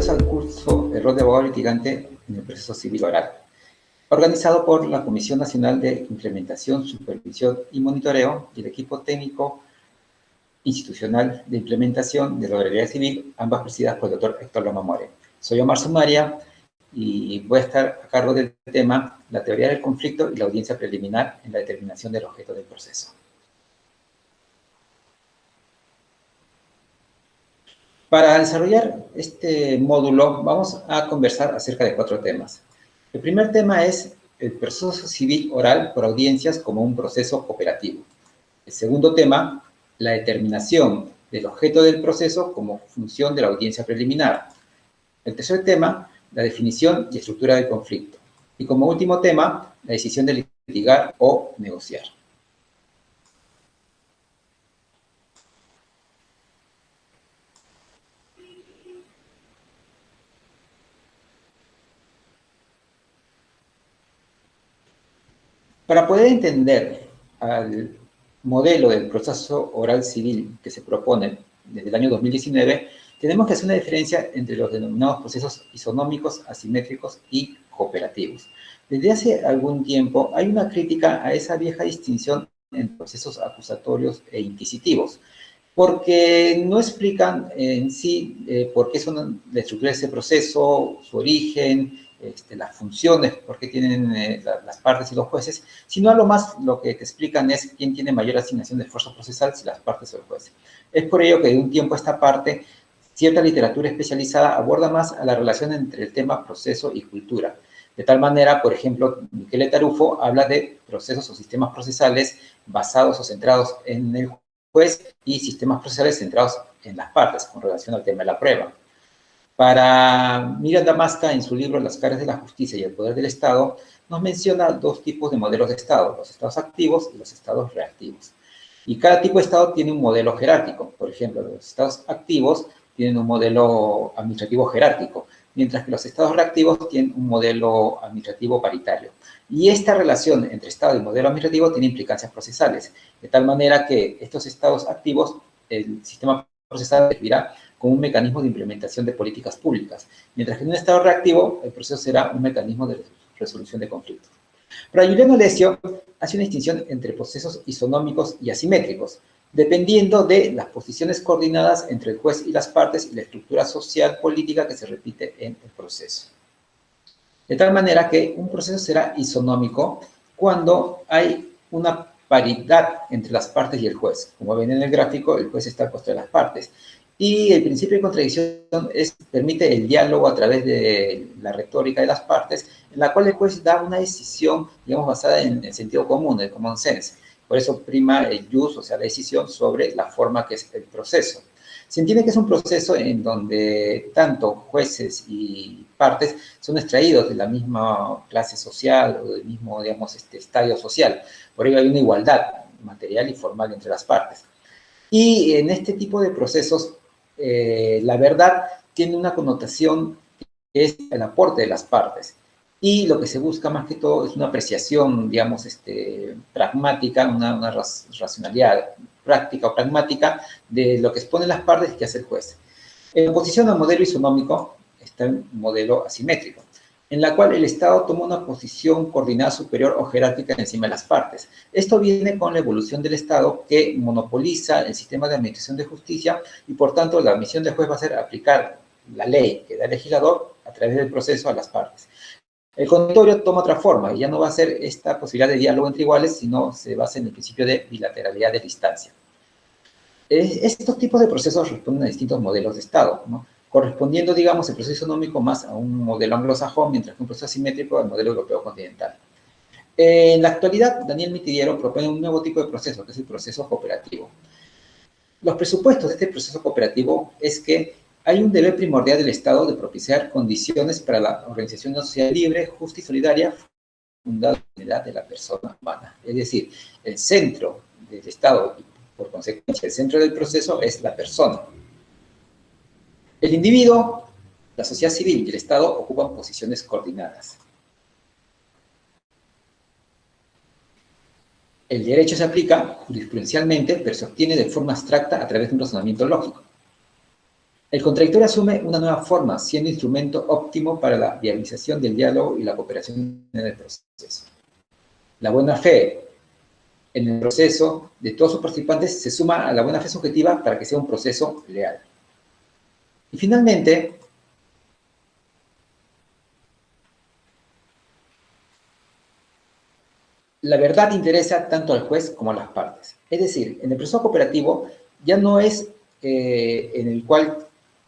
bienvenidos al curso El rol de abogado litigante en el proceso civil oral, organizado por la Comisión Nacional de Implementación, Supervisión y Monitoreo y el equipo técnico institucional de implementación de la oralidad civil, ambas presididas por el doctor Héctor Loma More. Soy Omar Sumaria y voy a estar a cargo del tema la teoría del conflicto y la audiencia preliminar en la determinación del objeto del proceso. Para desarrollar este módulo vamos a conversar acerca de 4 temas. El primer tema es el proceso civil oral por audiencias como un proceso cooperativo. El segundo tema, la determinación del objeto del proceso como función de la audiencia preliminar. El tercer tema, la definición y estructura del conflicto. Y como último tema, la decisión de litigar o negociar. Para poder entender al modelo del proceso oral civil que se propone desde el año 2019, tenemos que hacer una diferencia entre los denominados procesos isonómicos, asimétricos y cooperativos. Desde hace algún tiempo hay una crítica a esa vieja distinción entre procesos acusatorios e inquisitivos, porque no explican en sí por qué son la estructura de ese proceso, su origen, las funciones, por qué tienen las partes y los jueces, sino a lo más lo que te explican es quién tiene mayor asignación de esfuerzo procesal, si las partes o el juez. Es por ello que de un tiempo a esta parte, cierta literatura especializada aborda más a la relación entre el tema proceso y cultura. De tal manera, por ejemplo, Michele Tarufo habla de procesos o sistemas procesales basados o centrados en el juez y sistemas procesales centrados en las partes con relación al tema de la prueba. Para Miriam Damasca, en su libro Las caras de la justicia y el poder del Estado, nos menciona 2 tipos de modelos de Estado, los estados activos y los estados reactivos. Y cada tipo de Estado tiene un modelo jerárquico. Por ejemplo, los estados activos tienen un modelo administrativo jerárquico, mientras que los estados reactivos tienen un modelo administrativo paritario. Y esta relación entre Estado y modelo administrativo tiene implicancias procesales, de tal manera que estos estados activos, el sistema procesal servirá como un mecanismo de implementación de políticas públicas, mientras que en un estado reactivo el proceso será un mecanismo de resolución de conflictos. Para Giuliano Alessio hace una distinción entre procesos isonómicos y asimétricos, dependiendo de las posiciones coordinadas entre el juez y las partes y la estructura social política que se repite en el proceso. De tal manera que un proceso será isonómico cuando hay una paridad entre las partes y el juez. Como ven en el gráfico, el juez está al costado de las partes. Y el principio de contradicción permite el diálogo a través de la retórica de las partes, en la cual el juez da una decisión, digamos, basada en el sentido común, el common sense. Por eso prima el jus, o sea, la decisión sobre la forma que es el proceso. Se entiende que es un proceso en donde tanto jueces y partes son extraídos de la misma clase social o del mismo, digamos, estadio social. Por ello hay una igualdad material y formal entre las partes. Y en este tipo de procesos, la verdad tiene una connotación que es el aporte de las partes. Y lo que se busca más que todo es una apreciación, digamos, pragmática, una racionalidad práctica o pragmática de lo que exponen las partes y que hace el juez. En oposición al modelo isonómico está el modelo asimétrico, en la cual el Estado toma una posición coordinada superior o jerárquica encima de las partes. Esto viene con la evolución del Estado que monopoliza el sistema de administración de justicia y por tanto la misión del juez va a ser aplicar la ley que da el legislador a través del proceso a las partes. El contradictorio toma otra forma y ya no va a ser esta posibilidad de diálogo entre iguales, sino se basa en el principio de bilateralidad de distancia. Estos tipos de procesos responden a distintos modelos de Estado, ¿no? Correspondiendo, digamos, el proceso isonómico más a un modelo anglosajón, mientras que un proceso asimétrico al modelo europeo continental. En la actualidad, Daniel Mitidiero propone un nuevo tipo de proceso, que es el proceso cooperativo. Los presupuestos de este proceso cooperativo es que hay un deber primordial del Estado de propiciar condiciones para la organización de una sociedad libre, justa y solidaria, fundada en la dignidad de la persona humana. Es decir, el centro del Estado, y por consecuencia el centro del proceso, es la persona. El individuo, la sociedad civil y el Estado ocupan posiciones coordinadas. El derecho se aplica jurisprudencialmente, pero se obtiene de forma abstracta a través de un razonamiento lógico. El contradictorio asume una nueva forma, siendo instrumento óptimo para la viabilización del diálogo y la cooperación en el proceso. La buena fe en el proceso de todos sus participantes se suma a la buena fe subjetiva para que sea un proceso leal. Y finalmente, la verdad interesa tanto al juez como a las partes. Es decir, en el proceso cooperativo ya no es en el cual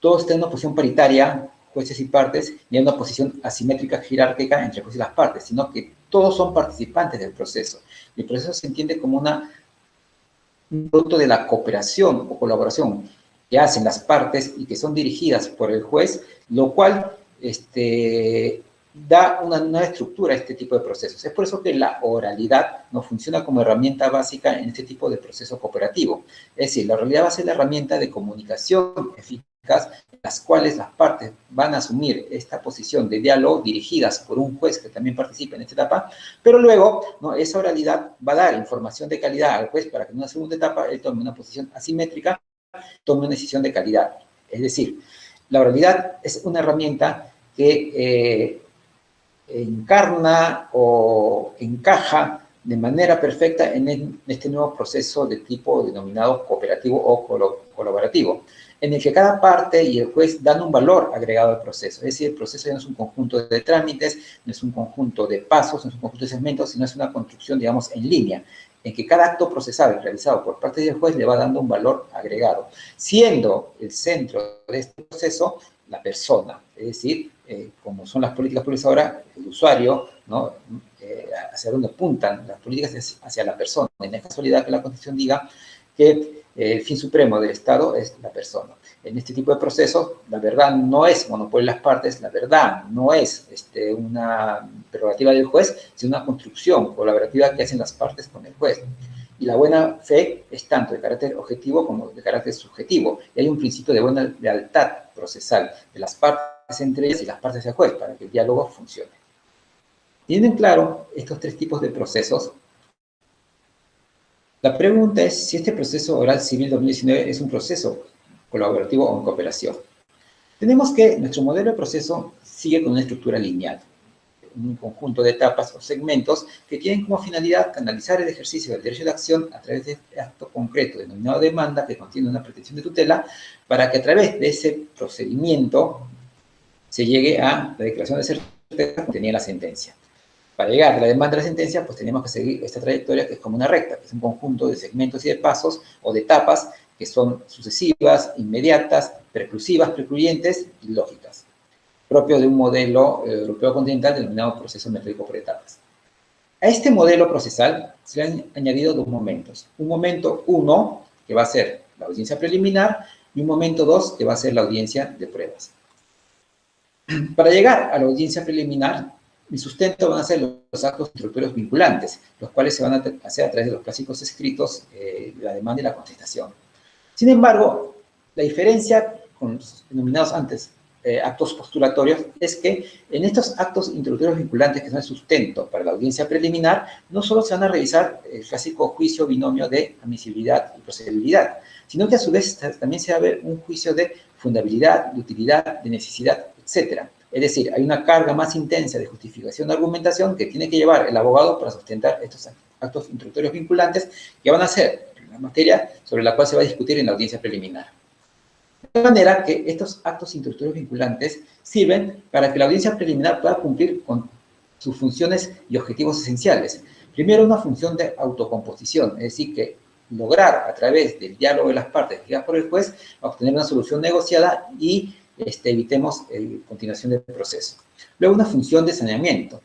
todos estén en una posición paritaria, jueces y partes, ni en una posición asimétrica, jerárquica entre jueces y las partes, sino que todos son participantes del proceso. El proceso se entiende como un producto de la cooperación o colaboración que hacen las partes y que son dirigidas por el juez, lo cual da una nueva estructura a este tipo de procesos. Es por eso que la oralidad no funciona como herramienta básica en este tipo de proceso cooperativo. Es decir, la oralidad va a ser la herramienta de comunicación eficaz en las cuales las partes van a asumir esta posición de diálogo dirigidas por un juez que también participa en esta etapa, pero luego esa oralidad va a dar información de calidad al juez para que en una segunda etapa él tome una posición asimétrica, tome una decisión de calidad. Es decir, la oralidad es una herramienta que encarna o encaja de manera perfecta en este nuevo proceso de tipo denominado cooperativo o colaborativo, en el que cada parte y el juez dan un valor agregado al proceso. Es decir, el proceso ya no es un conjunto de trámites, no es un conjunto de pasos, no es un conjunto de segmentos, sino es una construcción, digamos, en línea, en que cada acto procesal realizado por parte del juez le va dando un valor agregado, siendo el centro de este proceso la persona, es decir, como son las políticas públicas ahora, el usuario, ¿no? Hacia dónde apuntan las políticas es hacia la persona. En esta casualidad que la Constitución diga que el fin supremo del Estado es la persona. En este tipo de procesos, la verdad no es monopolio de las partes, la verdad no es una prerrogativa del juez, sino una construcción colaborativa que hacen las partes con el juez. Y la buena fe es tanto de carácter objetivo como de carácter subjetivo. Y hay un principio de buena lealtad procesal de las partes entre ellas y las partes del juez para que el diálogo funcione. ¿Tienen claro estos tres tipos de procesos? La pregunta es si este proceso oral civil 2019 es un proceso colaborativo o en cooperación. Tenemos que nuestro modelo de proceso sigue con una estructura lineal, un conjunto de etapas o segmentos que tienen como finalidad canalizar el ejercicio del derecho de acción a través de este acto concreto denominado demanda que contiene una pretensión de tutela para que a través de ese procedimiento se llegue a la declaración de certeza que tenía la sentencia. Para llegar de la demanda a la sentencia, pues tenemos que seguir esta trayectoria que es como una recta, que es un conjunto de segmentos y de pasos o de etapas que son sucesivas, inmediatas, preclusivas, precluyentes y lógicas, propio de un modelo europeo continental denominado proceso metódico por etapas. A este modelo procesal se le han añadido dos momentos. Un momento 1, que va a ser la audiencia preliminar, y un momento 2, que va a ser la audiencia de pruebas. Para llegar a la audiencia preliminar, el sustento van a ser los actos introductorios vinculantes, los cuales se van a hacer a través de los clásicos escritos, la demanda y la contestación. Sin embargo, la diferencia con los denominados antes actos postulatorios es que en estos actos introductorios vinculantes, que son el sustento para la audiencia preliminar, no solo se van a revisar el clásico juicio binomio de admisibilidad y procedibilidad, sino que a su vez también se va a ver un juicio de fundabilidad, de utilidad, de necesidad, etc. Es decir, hay una carga más intensa de justificación de argumentación que tiene que llevar el abogado para sustentar estos actos introductorios vinculantes que van a ser la materia sobre la cual se va a discutir en la audiencia preliminar. De manera que estos actos introductorios vinculantes sirven para que la audiencia preliminar pueda cumplir con sus funciones y objetivos esenciales. Primero, una función de autocomposición, es decir, que lograr a través del diálogo de las partes guiadas por el juez obtener una solución negociada y evitemos continuación del proceso. Luego, una función de saneamiento,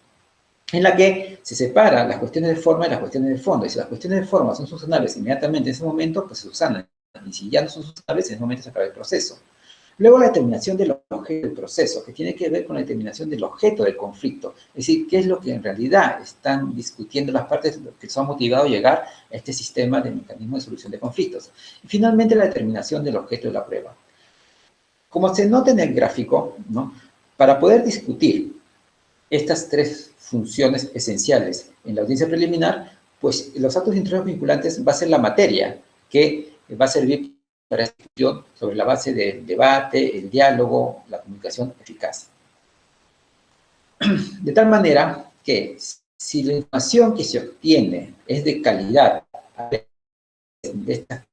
en la que se separan las cuestiones de forma y las cuestiones de fondo. Y si las cuestiones de forma son subsanables inmediatamente en ese momento, pues se subsanan. Y si ya no son subsanables, en ese momento se acaba el proceso. Luego la determinación del objeto del proceso, que tiene que ver con la determinación del objeto del conflicto. Es decir, qué es lo que en realidad están discutiendo las partes que son motivados a llegar a este sistema de mecanismo de solución de conflictos. Y finalmente la determinación del objeto de la prueba. Como se nota en el gráfico, ¿no? Para poder discutir estas tres funciones esenciales en la audiencia preliminar, pues los actos introductorios vinculantes va a ser la materia que va a servir para esta discusión sobre la base del debate, el diálogo, la comunicación eficaz. De tal manera que si la información que se obtiene es de calidad de estas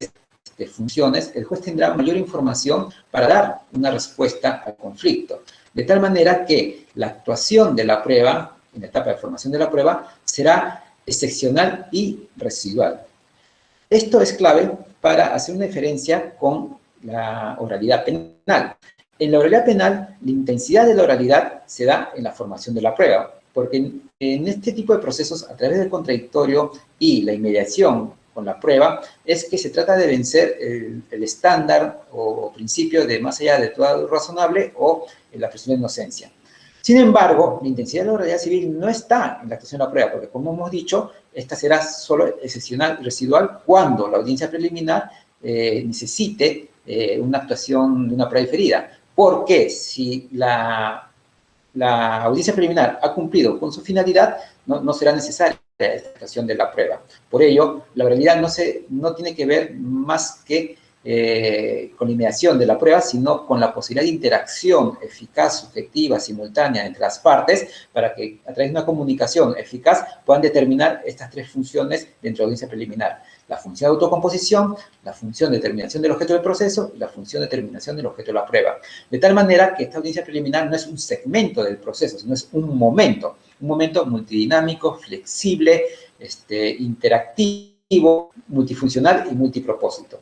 funciones, el juez tendrá mayor información para dar una respuesta al conflicto. De tal manera que la actuación de la prueba, en la etapa de formación de la prueba, será excepcional y residual. Esto es clave para hacer una diferencia con la oralidad penal. En la oralidad penal, la intensidad de la oralidad se da en la formación de la prueba, porque en este tipo de procesos, a través del contradictorio y la inmediación con la prueba, es que se trata de vencer el estándar o principio de más allá de todo razonable o la presunción de inocencia. Sin embargo, la intensidad de la oralidad civil no está en la actuación de la prueba, porque como hemos dicho, esta será solo excepcional y residual cuando la audiencia preliminar necesite una actuación de una prueba diferida. Porque si la audiencia preliminar ha cumplido con su finalidad, no será necesaria esta actuación de la prueba. Por ello, la oralidad no tiene que ver más que con la inmediación de la prueba, sino con la posibilidad de interacción eficaz, subjetiva, simultánea entre las partes, para que a través de una comunicación eficaz puedan determinar estas tres funciones dentro de la audiencia preliminar. La función de autocomposición, la función de determinación del objeto del proceso y la función de determinación del objeto de la prueba. De tal manera que esta audiencia preliminar no es un segmento del proceso, sino es un momento multidinámico, flexible, interactivo, multifuncional y multipropósito.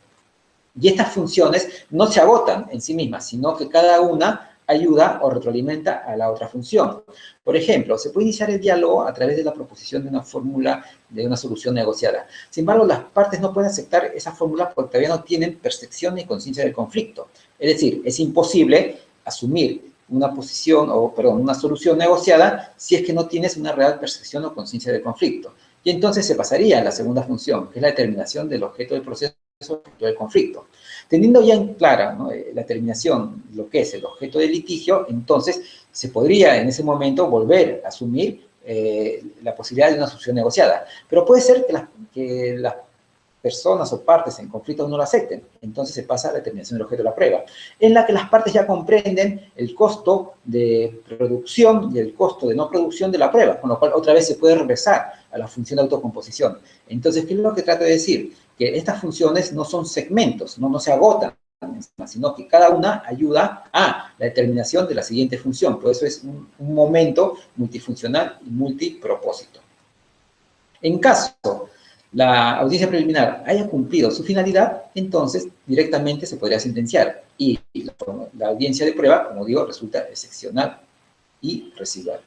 Y estas funciones no se agotan en sí mismas, sino que cada una ayuda o retroalimenta a la otra función. Por ejemplo, se puede iniciar el diálogo a través de la proposición de una fórmula de una solución negociada. Sin embargo, las partes no pueden aceptar esa fórmula porque todavía no tienen percepción ni conciencia del conflicto. Es decir, es imposible asumir una una solución negociada si es que no tienes una real percepción o conciencia del conflicto. Y entonces se pasaría a la segunda función, que es la determinación del objeto del proceso del conflicto. Teniendo ya en clara, ¿no?, la determinación de lo que es el objeto del litigio, entonces se podría en ese momento volver a asumir la posibilidad de una solución negociada. Pero puede ser que las personas o partes en conflicto no lo acepten. Entonces se pasa a la determinación del objeto de la prueba, en la que las partes ya comprenden el costo de producción y el costo de no producción de la prueba, con lo cual otra vez se puede regresar a la función de autocomposición. Entonces, ¿qué es lo que trato de decir? Que estas funciones no son segmentos, no se agotan, sino que cada una ayuda a la determinación de la siguiente función. Por eso es un momento multifuncional y multipropósito. En caso la audiencia preliminar haya cumplido su finalidad, entonces directamente se podría sentenciar. Y la audiencia de prueba, como digo, resulta excepcional y residual.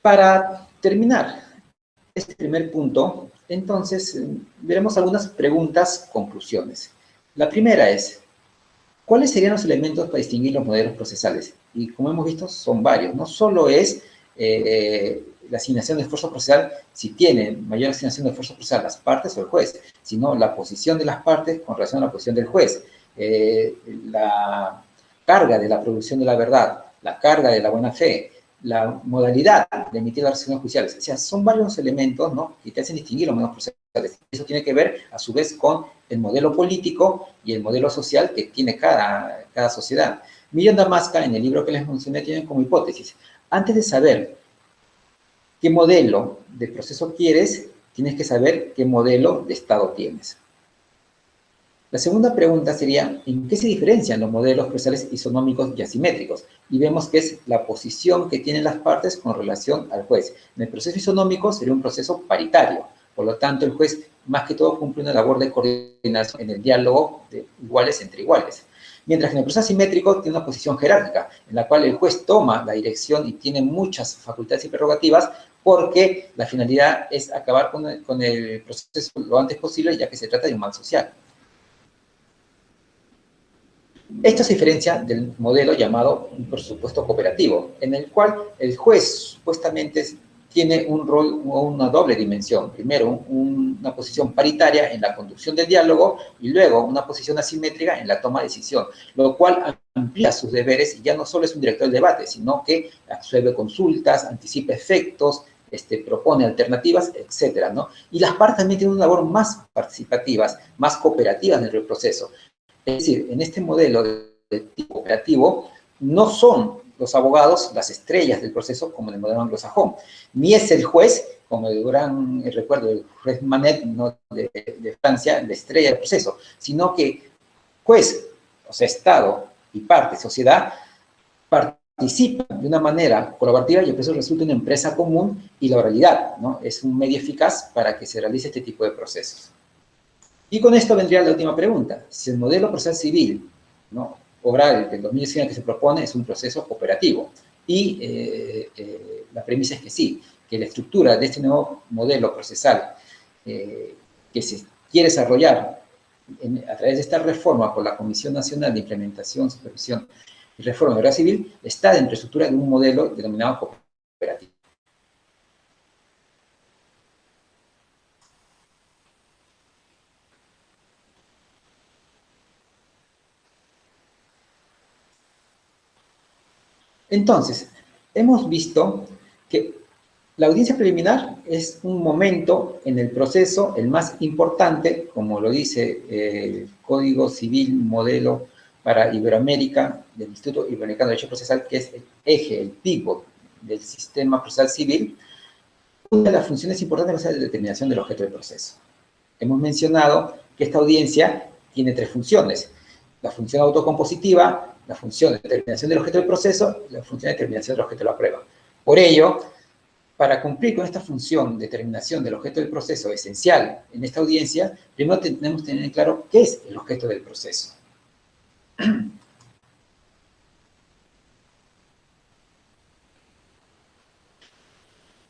Para terminar este primer punto, entonces veremos algunas preguntas, conclusiones. La primera es, ¿cuáles serían los elementos para distinguir los modelos procesales? Y como hemos visto, son varios. No solo es la asignación de esfuerzo procesal, si tienen mayor asignación de esfuerzo procesal las partes o el juez, sino la posición de las partes con relación a la posición del juez, la carga de la producción de la verdad, la carga de la buena fe, la modalidad de emitir las resoluciones judiciales. O sea, son varios elementos, ¿no?, que te hacen distinguir los modelos procesales. Eso tiene que ver, a su vez, con el modelo político y el modelo social que tiene cada sociedad. Millán Damasca, en el libro que les mencioné, tiene como hipótesis: antes de saber qué modelo de proceso quieres, tienes que saber qué modelo de Estado tienes. La segunda pregunta sería, ¿en qué se diferencian los modelos procesales isonómicos y asimétricos? Y vemos que es la posición que tienen las partes con relación al juez. En el proceso isonómico sería un proceso paritario. Por lo tanto, el juez, más que todo, cumple una labor de coordinación en el diálogo de iguales entre iguales. Mientras que en el proceso asimétrico tiene una posición jerárquica, en la cual el juez toma la dirección y tiene muchas facultades y prerrogativas, porque la finalidad es acabar con el proceso lo antes posible, ya que se trata de un mal social. Esto se diferencia del modelo llamado un presupuesto cooperativo, en el cual el juez supuestamente tiene un rol o una doble dimensión. Primero, una posición paritaria en la conducción del diálogo y luego una posición asimétrica en la toma de decisión, lo cual amplía sus deberes y ya no solo es un director del debate, sino que absuelve consultas, anticipa efectos, propone alternativas, etcétera, ¿no? Y las partes también tienen una labor más participativas, más cooperativas dentro del proceso. Es decir, en este modelo de tipo cooperativo, no son los abogados las estrellas del proceso como en el modelo anglosajón, ni es el juez, como el gran recuerdo del juez Manet, ¿no? de Francia, la estrella del proceso, sino que juez, o sea, Estado y parte, sociedad, participan de una manera colaborativa y el proceso resulta una empresa común y la oralidad, ¿no? Es un medio eficaz para que se realice este tipo de procesos. Y con esto vendría la última pregunta. Si el modelo procesal civil, ¿no? oral del 2019 que se propone es un proceso operativo. Y la premisa es que sí, que la estructura de este nuevo modelo procesal que se quiere desarrollar a través de esta reforma por la Comisión Nacional de Implementación, Supervisión y Reforma de la Civil está dentro de la estructura de un modelo denominado cooperativo. Entonces, hemos visto que la audiencia preliminar es un momento en el proceso, el más importante, como lo dice el Código Civil Modelo para Iberoamérica del Instituto Iberoamericano de Derecho Procesal, que es el eje, el pivot del sistema procesal civil. Una de las funciones importantes va a ser la determinación del objeto del proceso. Hemos mencionado que esta audiencia tiene tres funciones: la función autocompositiva, la función de determinación del objeto del proceso y la función de determinación del objeto de la prueba. Por ello, para cumplir con esta función de determinación del objeto del proceso esencial en esta audiencia, primero tenemos que tener en claro qué es el objeto del proceso.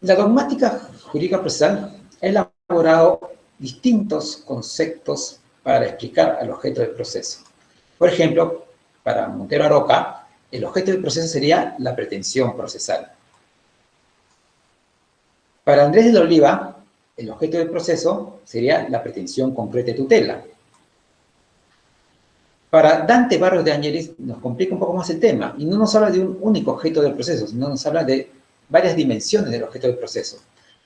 La dogmática jurídica procesal ha elaborado distintos conceptos para explicar al objeto del proceso. Por ejemplo, para Montero Aroca, el objeto del proceso sería la pretensión procesal. Para Andrés de la Oliva, el objeto del proceso sería la pretensión concreta de tutela. Para Dante Barros de Angelis nos complica un poco más el tema y no nos habla de un único objeto del proceso, sino nos habla de varias dimensiones del objeto del proceso.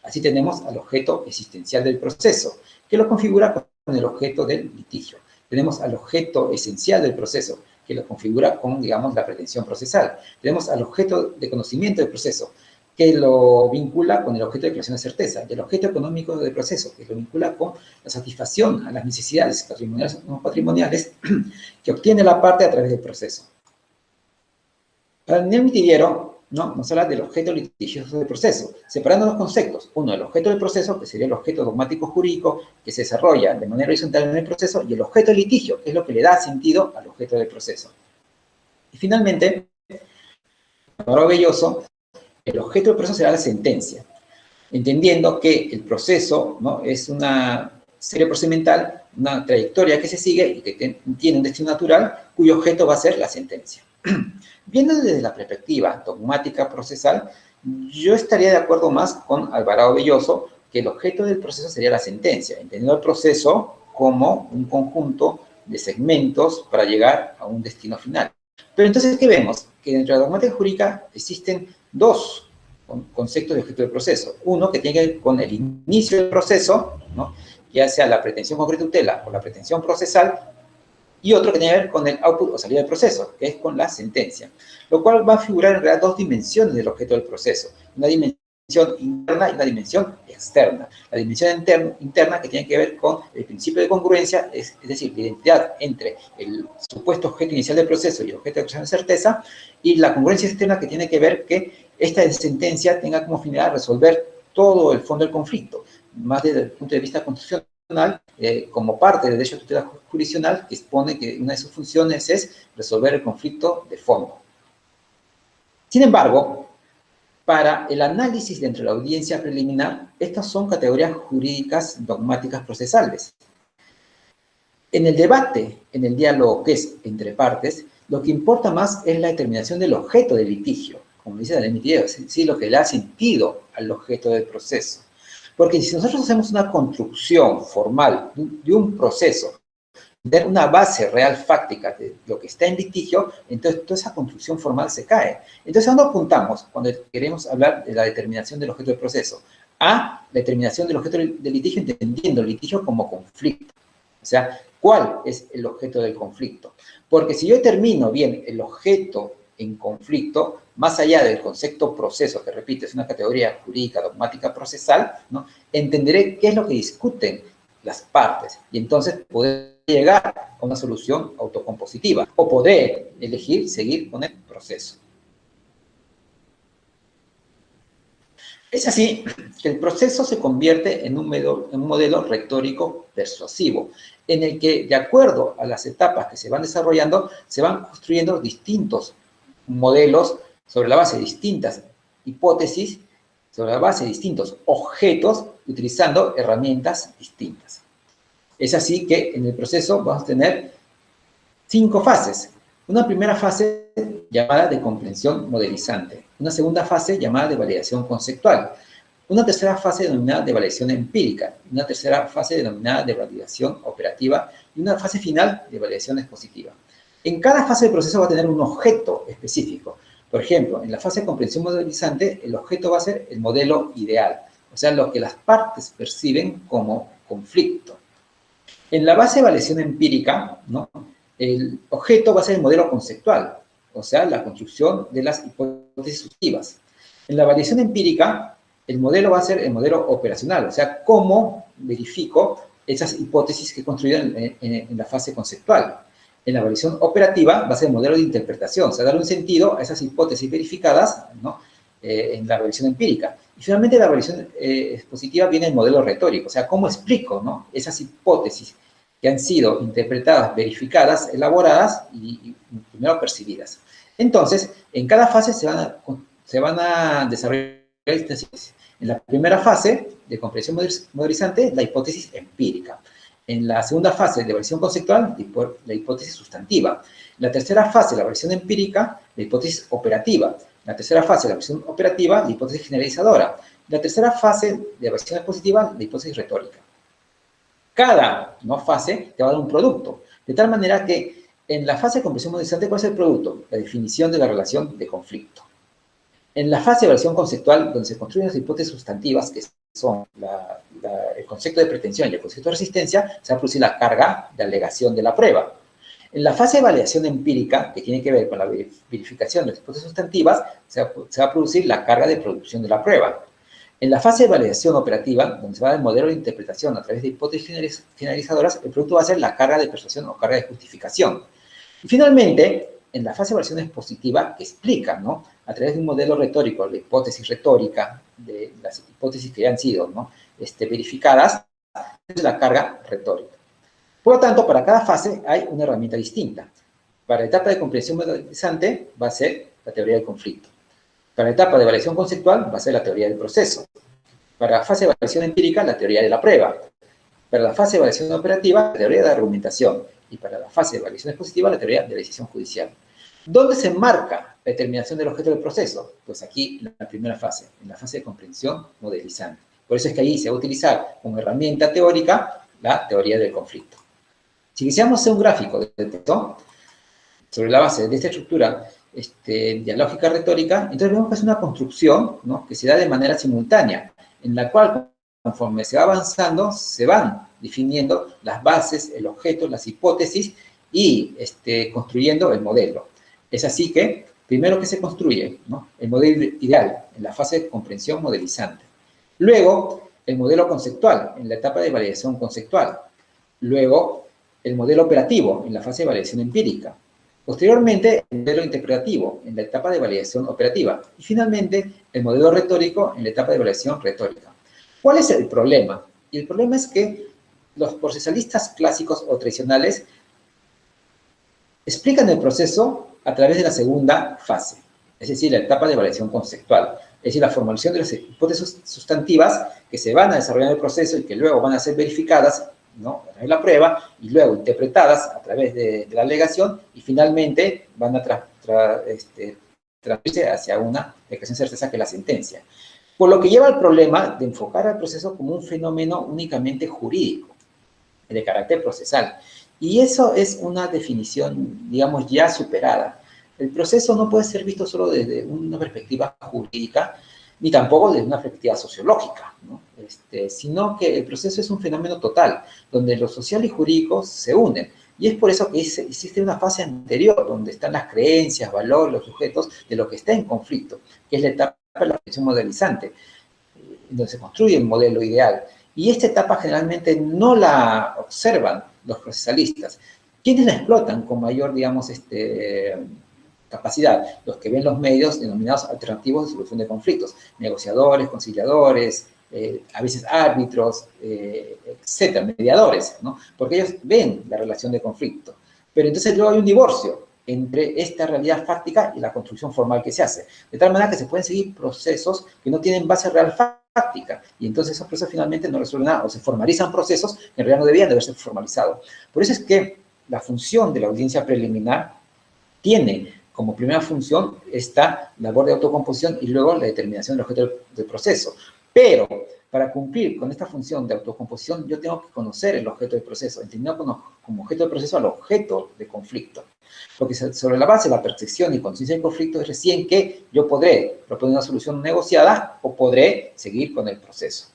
Así tenemos al objeto existencial del proceso, que lo configura con el objeto del litigio. Tenemos al objeto esencial del proceso, que lo configura con, digamos, la pretensión procesal. Tenemos al objeto de conocimiento del proceso, que lo vincula con el objeto de declaración de certeza, y el objeto económico del proceso, que lo vincula con la satisfacción a las necesidades patrimoniales o no patrimoniales que obtiene la parte a través del proceso. Para Daniel Mitillero, ¿no? nos habla del objeto litigioso del proceso, separando los conceptos. Uno, el objeto del proceso, que sería el objeto dogmático jurídico que se desarrolla de manera horizontal en el proceso, y el objeto del litigio, que es lo que le da sentido al objeto del proceso. Y finalmente, Álvaro Belloso, el objeto del proceso será la sentencia, entendiendo que el proceso, ¿no? es una serie procedimental, una trayectoria que se sigue y que tiene un destino natural, cuyo objeto va a ser la sentencia. Viendo desde la perspectiva dogmática procesal, yo estaría de acuerdo más con Alvarado Belloso, que el objeto del proceso sería la sentencia, entendiendo el proceso como un conjunto de segmentos para llegar a un destino final. Pero entonces, ¿qué vemos? Que dentro de la dogmática jurídica existen dos conceptos de objeto del proceso. Uno que tiene que ver con el inicio del proceso, ¿no? ya sea la pretensión concreta de tutela o la pretensión procesal, y otro que tiene que ver con el output o salida del proceso, que es con la sentencia. Lo cual va a figurar en realidad dos dimensiones del objeto del proceso. Una dimensión interna y una dimensión externa. La dimensión interna que tiene que ver con el principio de congruencia, es decir, la identidad entre el supuesto objeto inicial del proceso y el objeto de declaración de certeza, y la congruencia externa que tiene que ver que esta sentencia tenga como finalidad resolver todo el fondo del conflicto, más desde el punto de vista constitucional, como parte del derecho de tutela jurisdiccional, que expone que una de sus funciones es resolver el conflicto de fondo. Sin embargo, para el análisis dentro de la audiencia preliminar, estas son categorías jurídicas dogmáticas procesales. En el debate, en el diálogo que es entre partes, lo que importa más es la determinación del objeto del litigio, como dice Daniel Mitillero, es decir, lo que le da sentido al objeto del proceso. Porque si nosotros hacemos una construcción formal de un proceso tener una base real fáctica de lo que está en litigio, entonces toda esa construcción formal se cae. Entonces, ¿a dónde apuntamos cuando queremos hablar de la determinación del objeto del proceso? A la determinación del objeto del litigio, entendiendo el litigio como conflicto. O sea, ¿cuál es el objeto del conflicto? Porque si yo determino bien el objeto en conflicto, más allá del concepto proceso, que repito, es una categoría jurídica, dogmática, procesal, ¿no? Entenderé qué es lo que discuten las partes y entonces poder llegar a una solución autocompositiva o poder elegir seguir con el proceso. Es así que el proceso se convierte en un modelo retórico persuasivo, en el que, de acuerdo a las etapas que se van desarrollando, se van construyendo distintos modelos sobre la base de distintas hipótesis, sobre la base de distintos objetos, utilizando herramientas distintas. Es así que en el proceso vamos a tener 5 fases. Una primera fase llamada de comprensión modelizante, una segunda fase llamada de validación conceptual, una tercera fase denominada de validación empírica, una tercera fase denominada de validación operativa y una fase final de validación expositiva. En cada fase del proceso va a tener un objeto específico. Por ejemplo, en la fase de comprensión modelizante, el objeto va a ser el modelo ideal, o sea, lo que las partes perciben como conflicto. En la base de validación empírica, ¿no?, el objeto va a ser el modelo conceptual, o sea, la construcción de las hipótesis sustantivas. En la validación empírica, el modelo va a ser el modelo operacional, o sea, cómo verifico esas hipótesis que he construido en la fase conceptual. En la validación operativa va a ser el modelo de interpretación, o sea, darle un sentido a esas hipótesis verificadas, ¿no?, en la validación empírica. Y finalmente, en la validación expositiva viene el modelo retórico, o sea, cómo explico, ¿no?, esas hipótesis que han sido interpretadas, verificadas, elaboradas y primero percibidas. Entonces, en cada fase se van a desarrollar distintas. En la primera fase de comprensión modelizante, la hipótesis empírica. En la segunda fase de validación conceptual, la hipótesis sustantiva. En la tercera fase, la validación empírica, la hipótesis operativa. En la tercera fase de la validación operativa, la hipótesis generalizadora. En la tercera fase de validación expositiva, la hipótesis retórica. Cada fase te va a dar un producto, de tal manera que en la fase de comprensión modelizante, ¿cuál es el producto? La definición de la relación de conflicto. En la fase de validación conceptual, donde se construyen las hipótesis sustantivas, que son el concepto de pretensión y el concepto de resistencia, se va a producir la carga de alegación de la prueba. En la fase de validación empírica, que tiene que ver con la verificación de las hipótesis sustantivas, se va a producir la carga de producción de la prueba. En la fase de validación operativa, donde se va a dar el modelo de interpretación a través de hipótesis generalizadoras, el producto va a ser la carga de persuasión o carga de justificación. Y finalmente, en la fase de validación expositiva, que explica, ¿no?, a través de un modelo retórico, la hipótesis retórica, de las hipótesis que ya han sido, ¿no?, verificadas, es la carga retórica. Por lo tanto, para cada fase hay una herramienta distinta. Para la etapa de comprensión modelizante va a ser la teoría del conflicto. Para la etapa de validación conceptual va a ser la teoría del proceso. Para la fase de validación empírica, la teoría de la prueba. Para la fase de validación operativa, la teoría de la argumentación. Y para la fase de validación expositiva, la teoría de la decisión judicial. ¿Dónde se marca la determinación del objeto del proceso? Pues aquí, en la primera fase, en la fase de comprensión modelizante. Por eso es que ahí se va a utilizar como herramienta teórica la teoría del conflicto. Si quisiéramos hacer un gráfico de texto, sobre la base de esta estructura dialógica retórica, entonces vemos que es una construcción, ¿no?, que se da de manera simultánea, en la cual, conforme se va avanzando, se van definiendo las bases, el objeto, las hipótesis y construyendo el modelo. Es así que, primero que se construye, ¿no?, el modelo ideal en la fase de comprensión modelizante. Luego, el modelo conceptual en la etapa de validación conceptual. Luego, el modelo operativo en la fase de validación empírica. Posteriormente, el modelo interpretativo en la etapa de validación operativa. Y finalmente, el modelo retórico en la etapa de validación retórica. ¿Cuál es el problema? Y el problema es que los procesalistas clásicos o tradicionales explican el proceso a través de la segunda fase, es decir, la etapa de validación conceptual. Es decir, la formulación de las hipótesis sustantivas que se van a desarrollar en el proceso y que luego van a ser verificadas, ¿no?, a través de la prueba, y luego interpretadas a través de la alegación, y finalmente van a transferirse hacia una declaración de certeza que es la sentencia. Por lo que lleva al problema de enfocar al proceso como un fenómeno únicamente jurídico, de carácter procesal. Y eso es una definición, digamos, ya superada. El proceso no puede ser visto solo desde una perspectiva jurídica, ni tampoco desde una perspectiva sociológica, ¿no? Sino que el proceso es un fenómeno total, donde lo social y jurídico se unen. Y es por eso que existe una fase anterior, donde están las creencias, valores, los sujetos de lo que está en conflicto, que es la etapa de la reflexión modelizante, donde se construye el modelo ideal. Y esta etapa generalmente no la observan los procesalistas. ¿Quiénes la explotan con mayor, digamos, capacidad? Los que ven los medios denominados alternativos de solución de conflictos, negociadores, conciliadores, a veces árbitros, etcétera, mediadores, ¿no? Porque ellos ven la relación de conflicto. Pero entonces luego hay un divorcio entre esta realidad fáctica y la construcción formal que se hace. De tal manera que se pueden seguir procesos que no tienen base real fáctica, y entonces esos procesos finalmente no resuelven nada, o se formalizan procesos que en realidad no debían de haberse formalizado. Por eso es que la función de la audiencia preliminar tiene como primera función esta labor de autocomposición y luego la determinación del objeto del proceso. Pero para cumplir con esta función de autocomposición, yo tengo que conocer el objeto del proceso, entendiendo como objeto del proceso al objeto de conflicto. Porque sobre la base de la percepción y conciencia del conflicto es recién que yo podré proponer una solución negociada o podré seguir con el proceso.